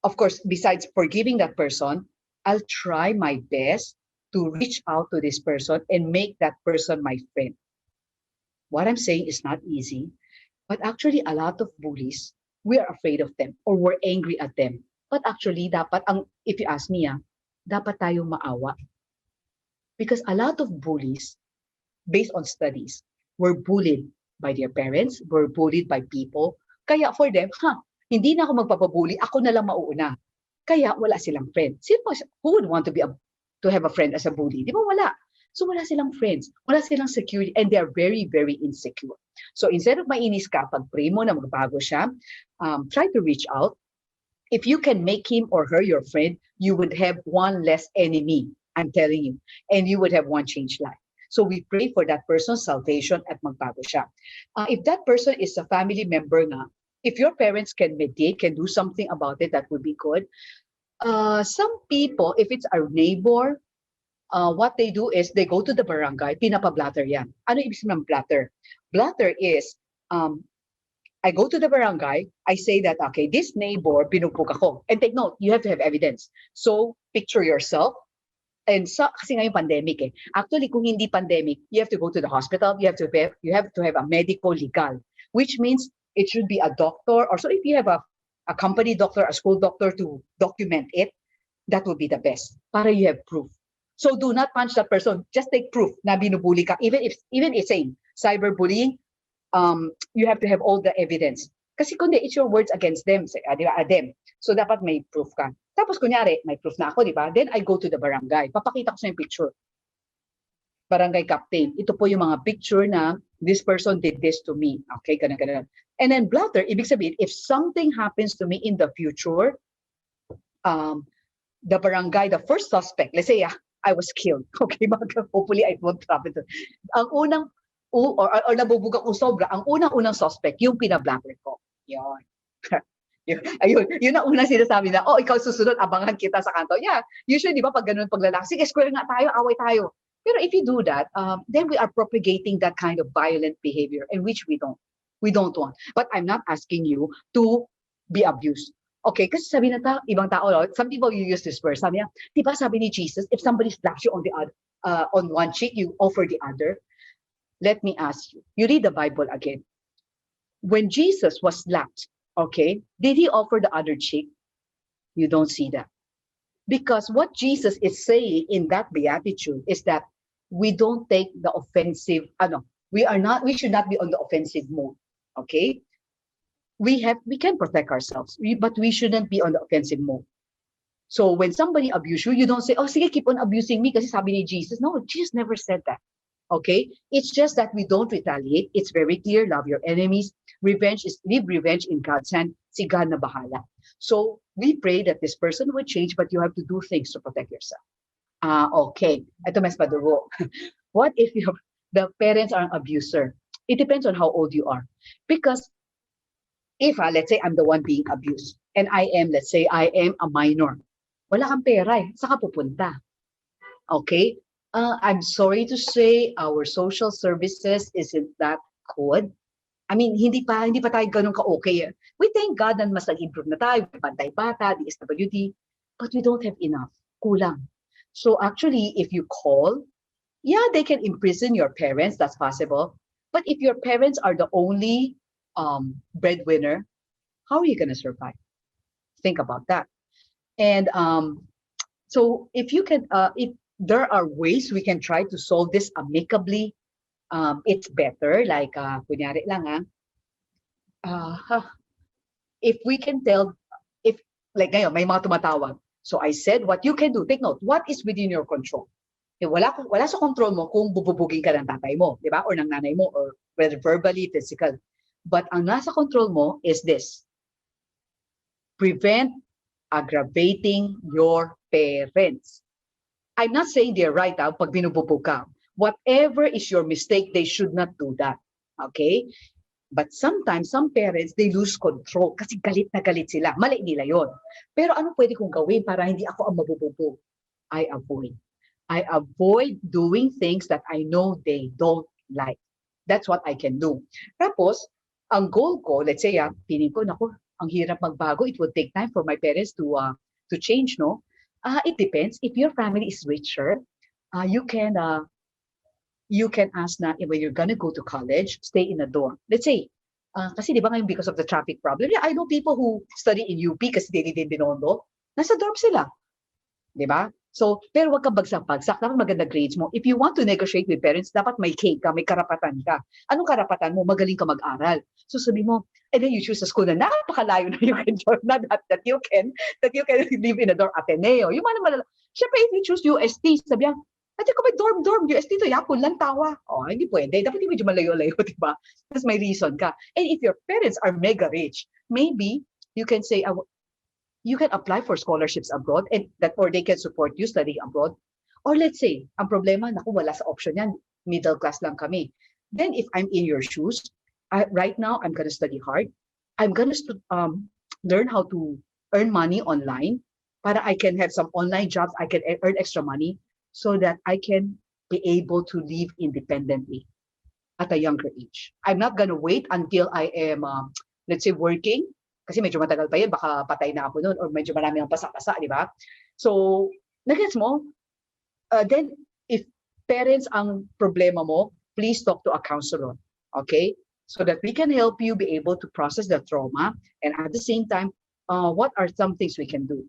Speaker 1: of course, besides forgiving that person, I'll try my best to reach out to this person and make that person my friend. What I'm saying is not easy, but actually a lot of bullies, we are afraid of them or we're angry at them. But actually, if you ask me, dapat tayo maawa. Because a lot of bullies, based on studies, were bullied by their parents, were bullied by people. Kaya for them, hindi na ako magpapabully, ako na lang mauuna. Kaya wala silang friend. Who would want to have a friend as a bully? Di ba wala? So wala silang friends, wala silang security, and they are very, very insecure. So instead of mainis ka, pag-pray mo na magbago siya, try to reach out. If you can make him or her your friend, you would have one less enemy, I'm telling you, and you would have one changed life. So we pray for that person's salvation at magbago siya. If that person is a family member nga, if your parents can mediate, can do something about it, that would be good. Some people, if it's our neighbor, what they do is they go to the barangay, pinapa-blatter yan. Ano ibig sabihin ng blatter? Blatter is, I go to the barangay, I say that, okay, this neighbor, pinupuk ako. And take note, you have to have evidence. So, picture yourself. And kasi ngayon pandemic eh. Actually, kung hindi pandemic, you have to go to the hospital, you have to have a medico legal, which means it should be a doctor, or so if you have a company doctor, a school doctor to document it, that would be the best. Para you have proof. So do not punch that person. Just take proof na binubuli ka. Even it's saying cyberbullying, you have to have all the evidence. Kasi kundi it's your words against them, di ba? Them. So dapat may proof ka. Tapos kunyari, may proof na ako, di ba? Then I go to the barangay. Papakita ko sa yung picture. Barangay captain, ito po yung mga picture na this person did this to me. Okay, ganun. And then blatter, ibig sabihin, if something happens to me in the future, the barangay, the first suspect, let's say, I was killed. Okay, hopefully I won't happen to. Ang unang, or nabubuga ko sobra, ang unang suspect, yung pinablatter ko. Yun. Ayun, yun ang unang sinasabi na, ikaw susunod, abangan kita sa kanto. Yeah, usually, di ba, pag ganun paglalaki, sige, square nga tayo, away tayo. Pero if you do that, then we are propagating that kind of violent behavior, and which we don't want. But I'm not asking you to be abused. Okay, kasi sabi na ibang tao, some people you use this verse. Sabi niya, di ba sabi ni Jesus, if somebody slaps you on the other, on one cheek, you offer the other. Let me ask you, you read the Bible again. When Jesus was slapped, okay, did he offer the other cheek? You don't see that. Because what Jesus is saying in that beatitude is that we don't take the offensive, we should not be on the offensive mode. Okay? We can protect ourselves, but we shouldn't be on the offensive mode. So when somebody abuse you, you don't say, sige, keep on abusing me kasi sabi ni Jesus. No, Jesus never said that. Okay? It's just that we don't retaliate. It's very clear, love your enemies. Leave revenge in God's hand. Si God na bahala. So we pray that this person will change, but you have to do things to protect yourself. Okay. Ito mas padugo. What if the parents are an abuser? It depends on how old you are. Because if, let's say, I'm the one being abused, and let's say, I am a minor, wala kang pera eh, saan ka pupunta? Okay? I'm sorry to say, our social services isn't that good. I mean, hindi pa tayo ganun ka-okay. We thank God na mas nag-improve na tayo, Pantay-Bata, DSWD, but we don't have enough. Kulang. So actually, if you call, yeah, they can imprison your parents, that's possible. But if your parents are the only breadwinner, how are you going to survive? Think about that. And so if you can, if there are ways we can try to solve this amicably, it's better. Like, kunyari lang, if we can tell, if, like ngayon, may mga tumatawag. So I said, what you can do, take note, what is within your control? Wala sa control mo kung bububugin ka ng tatay mo, di ba? Or ng nanay mo, or whether verbally, physical. But ang nasa control mo is this. Prevent aggravating your parents. I'm not saying they're right pag binububog ka. Whatever is your mistake, they should not do that. Okay? But sometimes, some parents, they lose control kasi galit na galit sila. Mali nila yon. Pero ano pwede kong gawin para hindi ako ang mabubog? I avoid doing things that I know they don't like. That's what I can do. Tapos, ang goal ko, let's say, piling ko, naku, ang hirap magbago. It would take time for my parents to change, no? It depends. If your family is richer, you can ask na, when you're gonna go to college, stay in a dorm. Let's say, kasi di ba ngayon because of the traffic problem, I know people who study in UP kasi they live in Binondo, nasa dorm sila. Di ba? So, pero wag ka bagsak-bagsak. Dapat maganda grades mo. If you want to negotiate with parents, dapat may cake ka, may karapatan ka. Anong karapatan mo? Magaling ka mag-aral. So sabi mo, and then you choose a school na napakalayo na you can join, not that you can live in a dorm Ateneo. Yung mga malala. Siyempre, if you choose UST, sabi yan, ate ko may dorm, UST to, yapon lang tawa. Oh, hindi pwede. Dapat hindi medyo malayo-layo, di ba? Because may reason ka. And if your parents are mega rich, maybe you can say, you can apply for scholarships abroad and that or they can support you studying abroad. Or let's say, ang problema, naku, wala sa option yan, middle class lang kami. Then if I'm in your shoes, right now I'm going to study hard. I'm going to learn how to earn money online para I can have some online jobs, I can earn extra money so that I can be able to live independently at a younger age. I'm not going to wait until I am, let's say, working. Kasi medyo matagal pa yun, baka patay na ako noon or medyo marami ang pasa-pasa, di ba? So, nagets mo? Then, if parents ang problema mo, please talk to a counselor, okay? So that we can help you be able to process the trauma and at the same time, what are some things we can do?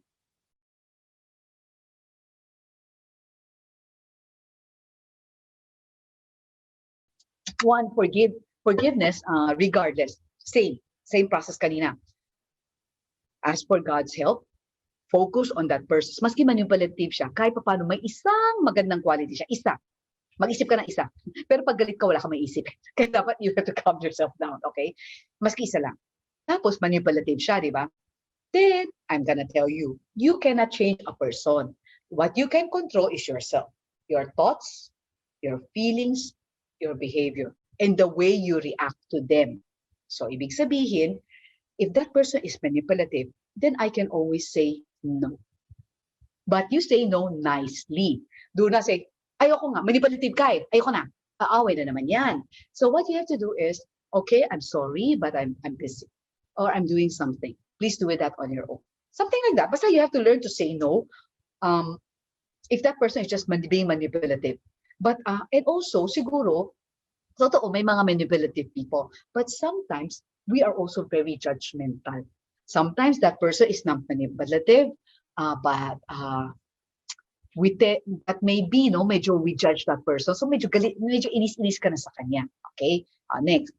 Speaker 1: One, forgiveness, regardless. Same process kanina. Ask for God's help. Focus on that person. Maski manipulative siya, kahit pa paano may isang magandang quality siya. Isa. Mag-isip ka ng isa. Pero pag galit ka, wala ka maisip. Kaya dapat you have to calm yourself down, okay? Maski isa lang. Tapos manipulative siya, di ba? Then, I'm gonna tell you, you cannot change a person. What you can control is yourself. Your thoughts, your feelings, your behavior, and the way you react to them. So, ibig sabihin, if that person is manipulative, then I can always say no. But you say no nicely. Do not say, ayoko nga, manipulative ka eh. Ayoko na. Aaway na naman yan. So what you have to do is, okay, I'm sorry, but I'm busy. Or I'm doing something. Please do it that on your own. Something like that. Basta you have to learn to say no. If that person is just being manipulative. But, and also, siguro, totoo, may mga manipulative people. But sometimes, we are also very judgmental. Sometimes that person is not manipulative, but that may be, no, medyo we judge that person. So medyo galit, medyo inis-inis ka na sa kanya. Okay? Next.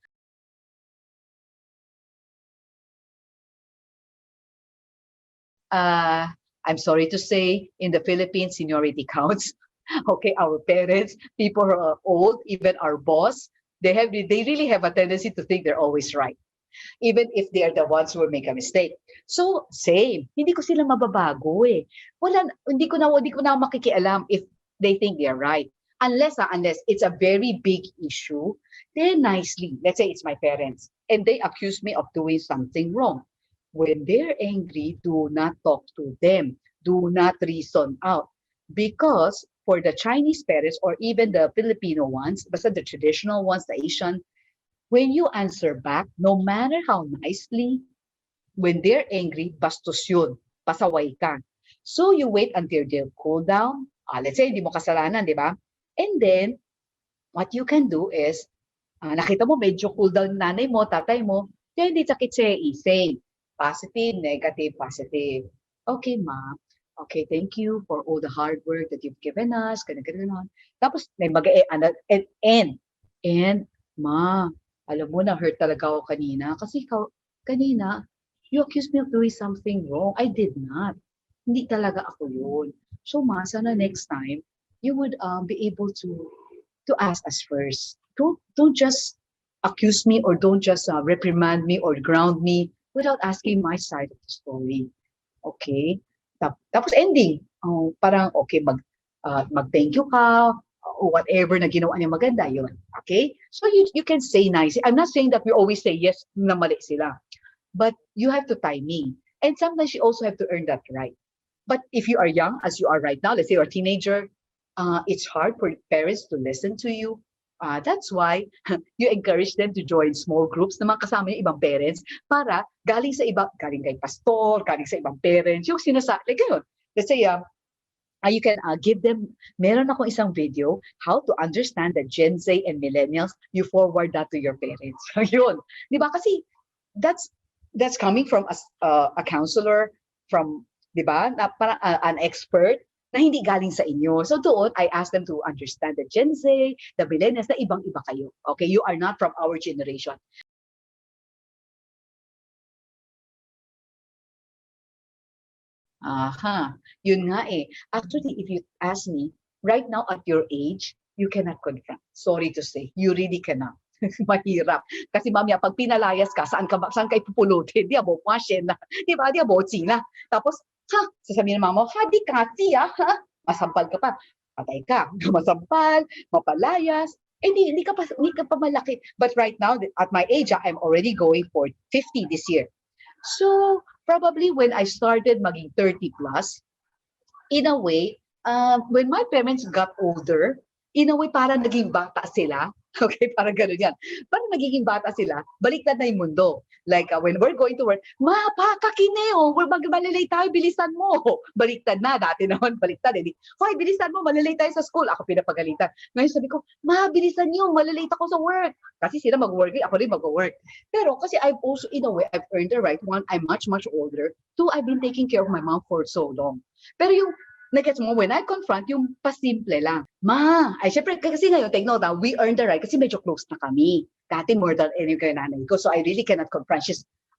Speaker 1: I'm sorry to say, in the Philippines, seniority counts. Okay, our parents, people who are old, even our boss, they really have a tendency to think they're always right. Even if they are the ones who will make a mistake. So, same. Hindi ko sila mababago eh. Hindi ko na makikialam if they think they're right. Unless it's a very big issue, then nicely, let's say it's my parents, and they accuse me of doing something wrong. When they're angry, do not talk to them. Do not reason out. Because for the Chinese parents or even the Filipino ones, basta the traditional ones, the Asian, when you answer back, no matter how nicely, when they're angry, bastos yun. Pasaway ka. So you wait until they'll cool down. Let's say, hindi mo kasalanan, di ba? And then, what you can do is, nakita mo, medyo cool down nanay mo, tatay mo, then hindi sakit siya, say, positive, negative, positive. Okay, ma. Okay, thank you for all the hard work that you've given us. Ganun. Tapos, and, ma, alam mo, na-hurt talaga ako kanina. Kasi kanina, you accused me of doing something wrong. I did not. Hindi talaga ako yun. So, ma, sana next time, you would be able to ask us first. Don't just accuse me or don't just reprimand me or ground me without asking my side of the story. Okay? Tapos ending. Parang, okay, mag-thank you ka, or whatever na ginawa niya maganda, yun. Okay? So you can say nice. I'm not saying that we always say yes na mali sila. But you have to timing. And sometimes you also have to earn that right. But if you are young, as you are right now, let's say you're a teenager, it's hard for parents to listen to you. That's why you encourage them to join small groups na mga kasama yung ibang parents para galing kay pastor, galing sa ibang parents, yung sinasabi, like yun. Let's say, you can give them, meron akong isang video, how to understand the Gen Z and millennials, you forward that to your parents. Yun. Di ba? Kasi that's coming from a counselor, from, di ba? An expert. na hindi galing sa inyo. So doon, I ask them to understand the Gen Z, the millennials, na ibang-iba kayo. Okay, you are not from our generation. Aha, yun nga eh. Actually, if you ask me, right now at your age, you cannot confront. Sorry to say, you really cannot. Mahirap. Kasi mamaya, pag pinalayas ka, saan ka ipupulutin? Di abo, na. Di ba? Di abo, na. Tapos, sasabihin ng mama mo, di ka, tiya, ha? Masampal ka pa. Patay ka. Masampal, mapalayas. Hindi ka pa malaki. But right now, at my age, I'm already going for 50 this year. So, probably when I started maging 30 plus, in a way, when my parents got older, in a way, parang naging bata sila. Okay, parang gano'n yan. Parang nagiging bata sila, baliktad na yung mundo. Like, when we're going to work, kakine, malilate tayo, bilisan mo. Baliktad na, dati naman, baliktad. Hoy, bilisan mo, malilate tayo sa school. Ako pinapagalitan. Ngayon sabi ko, bilisan niyo, malilate ako sa work. Kasi sila mag-work, ako rin mag-work. Pero kasi I've also, in a way, I've earned the right. One, I'm much, much older. Two, I've been taking care of my mom for so long. Pero yung nagets mo, when I confront, yung pasimple lang. Syempre, kasi ngayon, take note, we earned the right kasi medyo close na kami. Dati more than any kayo nanay ko. So I really cannot confront.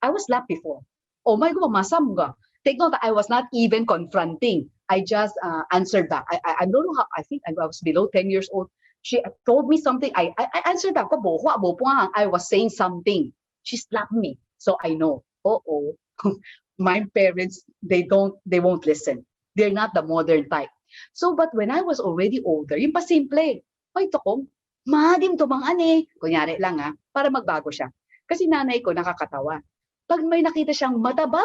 Speaker 1: I was slapped before. Oh my God, masam ka. Take note, I was not even confronting. I just answered back. I don't know how, I think I was below 10 years old. She told me something. I answered back. I was saying something. She slapped me. So I know, my parents, they won't listen. They're not the modern type. So, but when I was already older, yung pasimple, ito ko, madim tumang kunyari lang para magbago siya. Kasi nanay ko nakakatawa. Pag may nakita siyang mataba,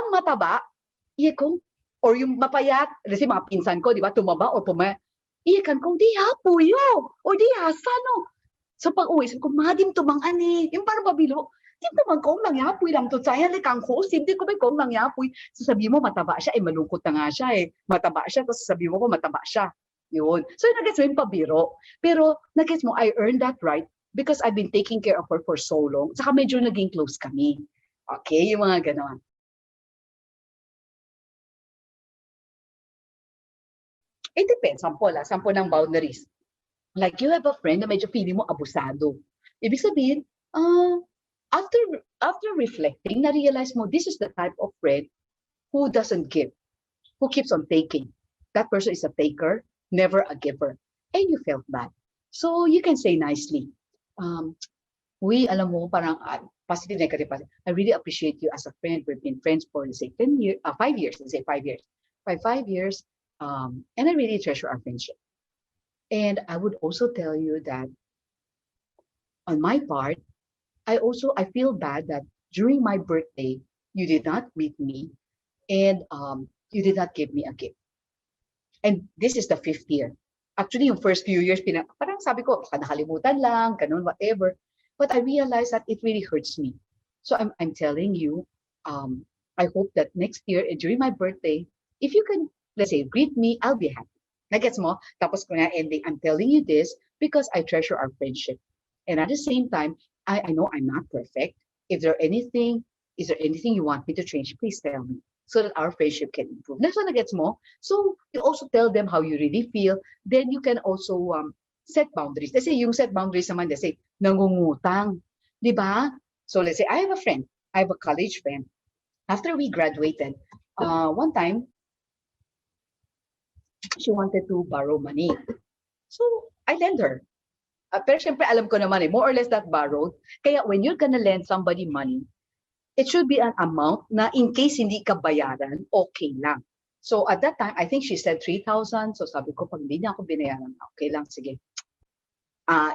Speaker 1: ko, or yung mapayat, kasi mga pinsan ko, di ba, tumaba o pumayat, iyakan ko, di hapuyo, o di hasano. So pag uwi, sabi ko, madim tumang yung parang mabilo, hindi naman kong nangyapoy lang to. Saya likang ko, hindi ko ba kong nangyapoy. Sasabihin mo, mataba siya. Malungkot na nga siya Mataba siya, tapos sasabihin mo, mataba siya. Yun. So, nag-gets mo yung pabiro. Pero, nag-gets mo, I earned that right because I've been taking care of her for so long. Saka medyo naging close kami. Okay, yung mga ganon. It depends. Sample ng boundaries. Like, you have a friend na medyo feeling mo abusado. Ibig sabihin, after reflecting, na-realize mo, this is the type of friend who doesn't give, who keeps on taking. That person is a taker, never a giver. And you felt bad. So you can say nicely, alam mo, parang positive, negative, positive. I really appreciate you as a friend. We've been friends for, let's say, 5 years, let's say 5 years. 5 years, and I really treasure our friendship. And I would also tell you that on my part, I feel bad that during my birthday, you did not meet me and you did not give me a gift. And this is the 5th year. Actually, yung first few years, parang sabi ko, baka nakalimutan lang, ganun, whatever. But I realized that it really hurts me. So I'm telling you, I hope that next year, during my birthday, if you can, let's say, greet me, I'll be happy. Nagets mo? Tapos ko na ending, I'm telling you this because I treasure our friendship. And at the same time, I know I'm not perfect. Is there anything you want me to change? Please tell me so that our friendship can improve. That's what gets more. So you also tell them how you really feel. Then you can also set boundaries. Let's say yung set boundaries naman, let's say, nangungutang. Di ba? So let's say I have a friend. I have a college friend. After we graduated, one time, she wanted to borrow money. So I lent her. Pero syempre, alam ko naman more or less that borrowed. Kaya when you're gonna lend somebody money, it should be an amount na in case hindi ka bayaran, okay lang. So at that time, I think she said 3,000. So sabi ko, pag hindi niya ako binayaran, okay lang, sige.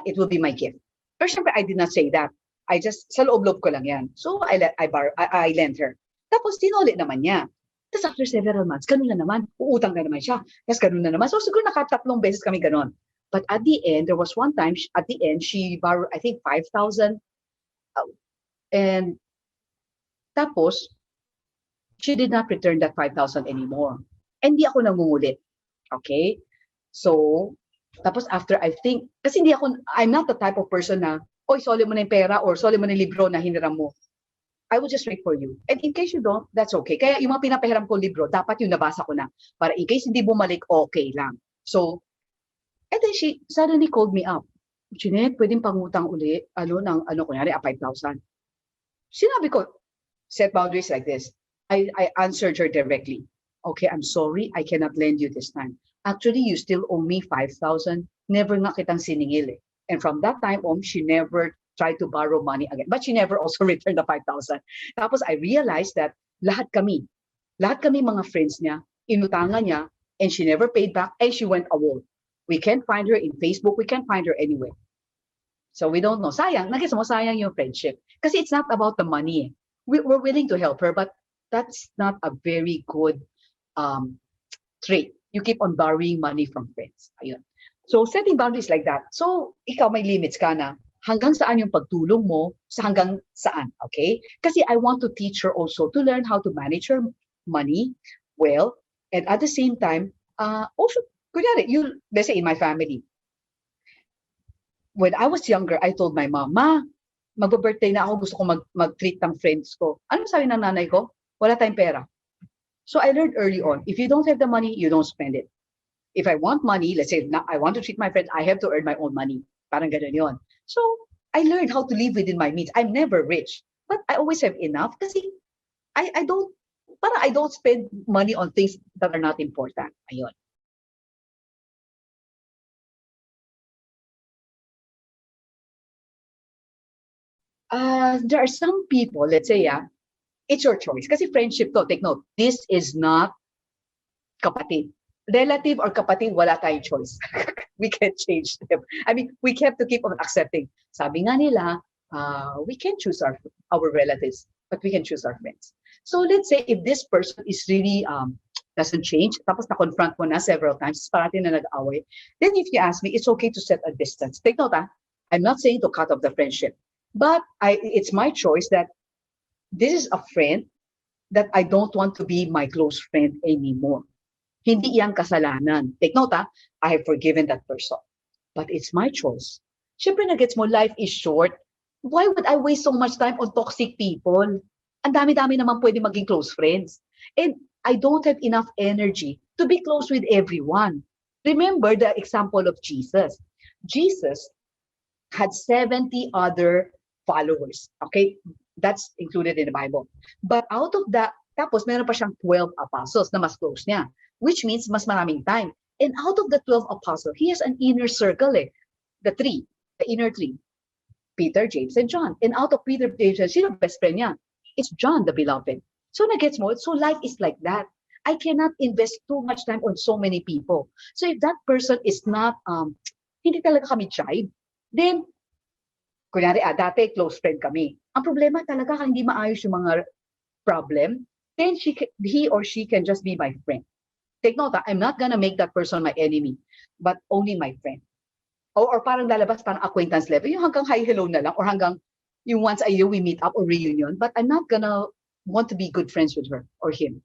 Speaker 1: It will be my gift. Pero syempre, I did not say that. I just, sa loob-loob ko lang yan. So I lent her. Tapos tinulit naman niya. Tapos after several months, ganun na naman. Uutang na naman siya. Tapos ganun na naman. So siguro nakatatlong beses kami ganun. But at the end, there was one time, at the end, she borrowed, I think, 5,000. And tapos, she did not return that 5,000 anymore. And di ako nangungulit. Okay? So, tapos after, I think, kasi I'm not the type of person na, oy, soli mo na yung pera or soli mo na yung libro na hiniram mo. I will just wait for you. And in case you don't, that's okay. Kaya yung mga pinapahiram ko libro, dapat yung nabasa ko na. Para in case hindi bumalik, okay lang. So, and then she suddenly called me up. Jeanette, pwedeng pangutang uli, kunyari, 5,000. Sinabi ko, set boundaries like this. I answered her directly. Okay, I'm sorry, I cannot lend you this time. Actually, you still owe me 5,000. Never nga kitang siningil eh. And from that time on, she never tried to borrow money again. But she never also returned the 5,000. Tapos I realized that lahat kami mga friends niya, inutangan niya, and she never paid back, and she went away. We can't find her in Facebook. We can't find her anywhere. So we don't know. Sayang, nagis mo sayang yung friendship. Kasi it's not about the money. We're willing to help her, but that's not a very good trait. You keep on borrowing money from friends. Ayun. So setting boundaries like that. So ikaw may limits ka na hanggang saan yung pagtulong mo sa hanggang saan. Okay? Kasi I want to teach her also to learn how to manage her money well. And at the same time, also, kunyari, let's say in my family, when I was younger, I told my mom, Ma, mag-birthday na ako, gusto ko mag-treat ng friends ko. Ano sabi ng nanay ko? Wala tayong pera. So I learned early on, if you don't have the money, you don't spend it. If I want money, let's say I want to treat my friends, I have to earn my own money. Parang ganun yun. So I learned how to live within my means. I'm never rich, but I always have enough kasi I don't spend money on things that are not important. Ayun. There are some people, let's say, it's your choice. Kasi friendship to, take note, this is not kapatid. Relative or kapatid, wala tayong choice. We can't change them. I mean, we have to keep on accepting. Sabi nga nila, we can choose our relatives, but we can choose our friends. So let's say if this person is really doesn't change, tapos na-confront mo na several times, parati na nag-away, then if you ask me, it's okay to set a distance. Take note, I'm not saying to cut off the friendship, but it's my choice that this is a friend that I don't want to be my close friend anymore. Hindi yan kasalanan. Take note, I have forgiven that person. But it's my choice. Siyempre, nagets mo, life is short. Why would I waste so much time on toxic people? Ang dami-dami naman pwede maging close friends. And I don't have enough energy to be close with everyone. Remember the example of Jesus. Jesus had 70 other followers. Okay? That's included in the Bible. But out of that, tapos meron pa siyang 12 apostles na mas close niya, which means mas maraming time. And out of the 12 apostles, he has an inner circle the inner three, Peter, James, and John. And out of Peter, James, and sino best friend niya? It's John, the beloved. So nagets mo, so life is like that. I cannot invest too much time on so many people. So if that person is not, hindi talaga kami jive, then, kunyari, dati close friend kami. Ang problema talaga, hindi maayos yung mga problem, then he or she can just be my friend. Take note, I'm not gonna make that person my enemy, but only my friend. Or parang lalabas, parang acquaintance level, yung hanggang hi, hello na lang, or hanggang yung once a year we meet up or reunion, but I'm not gonna want to be good friends with her or him.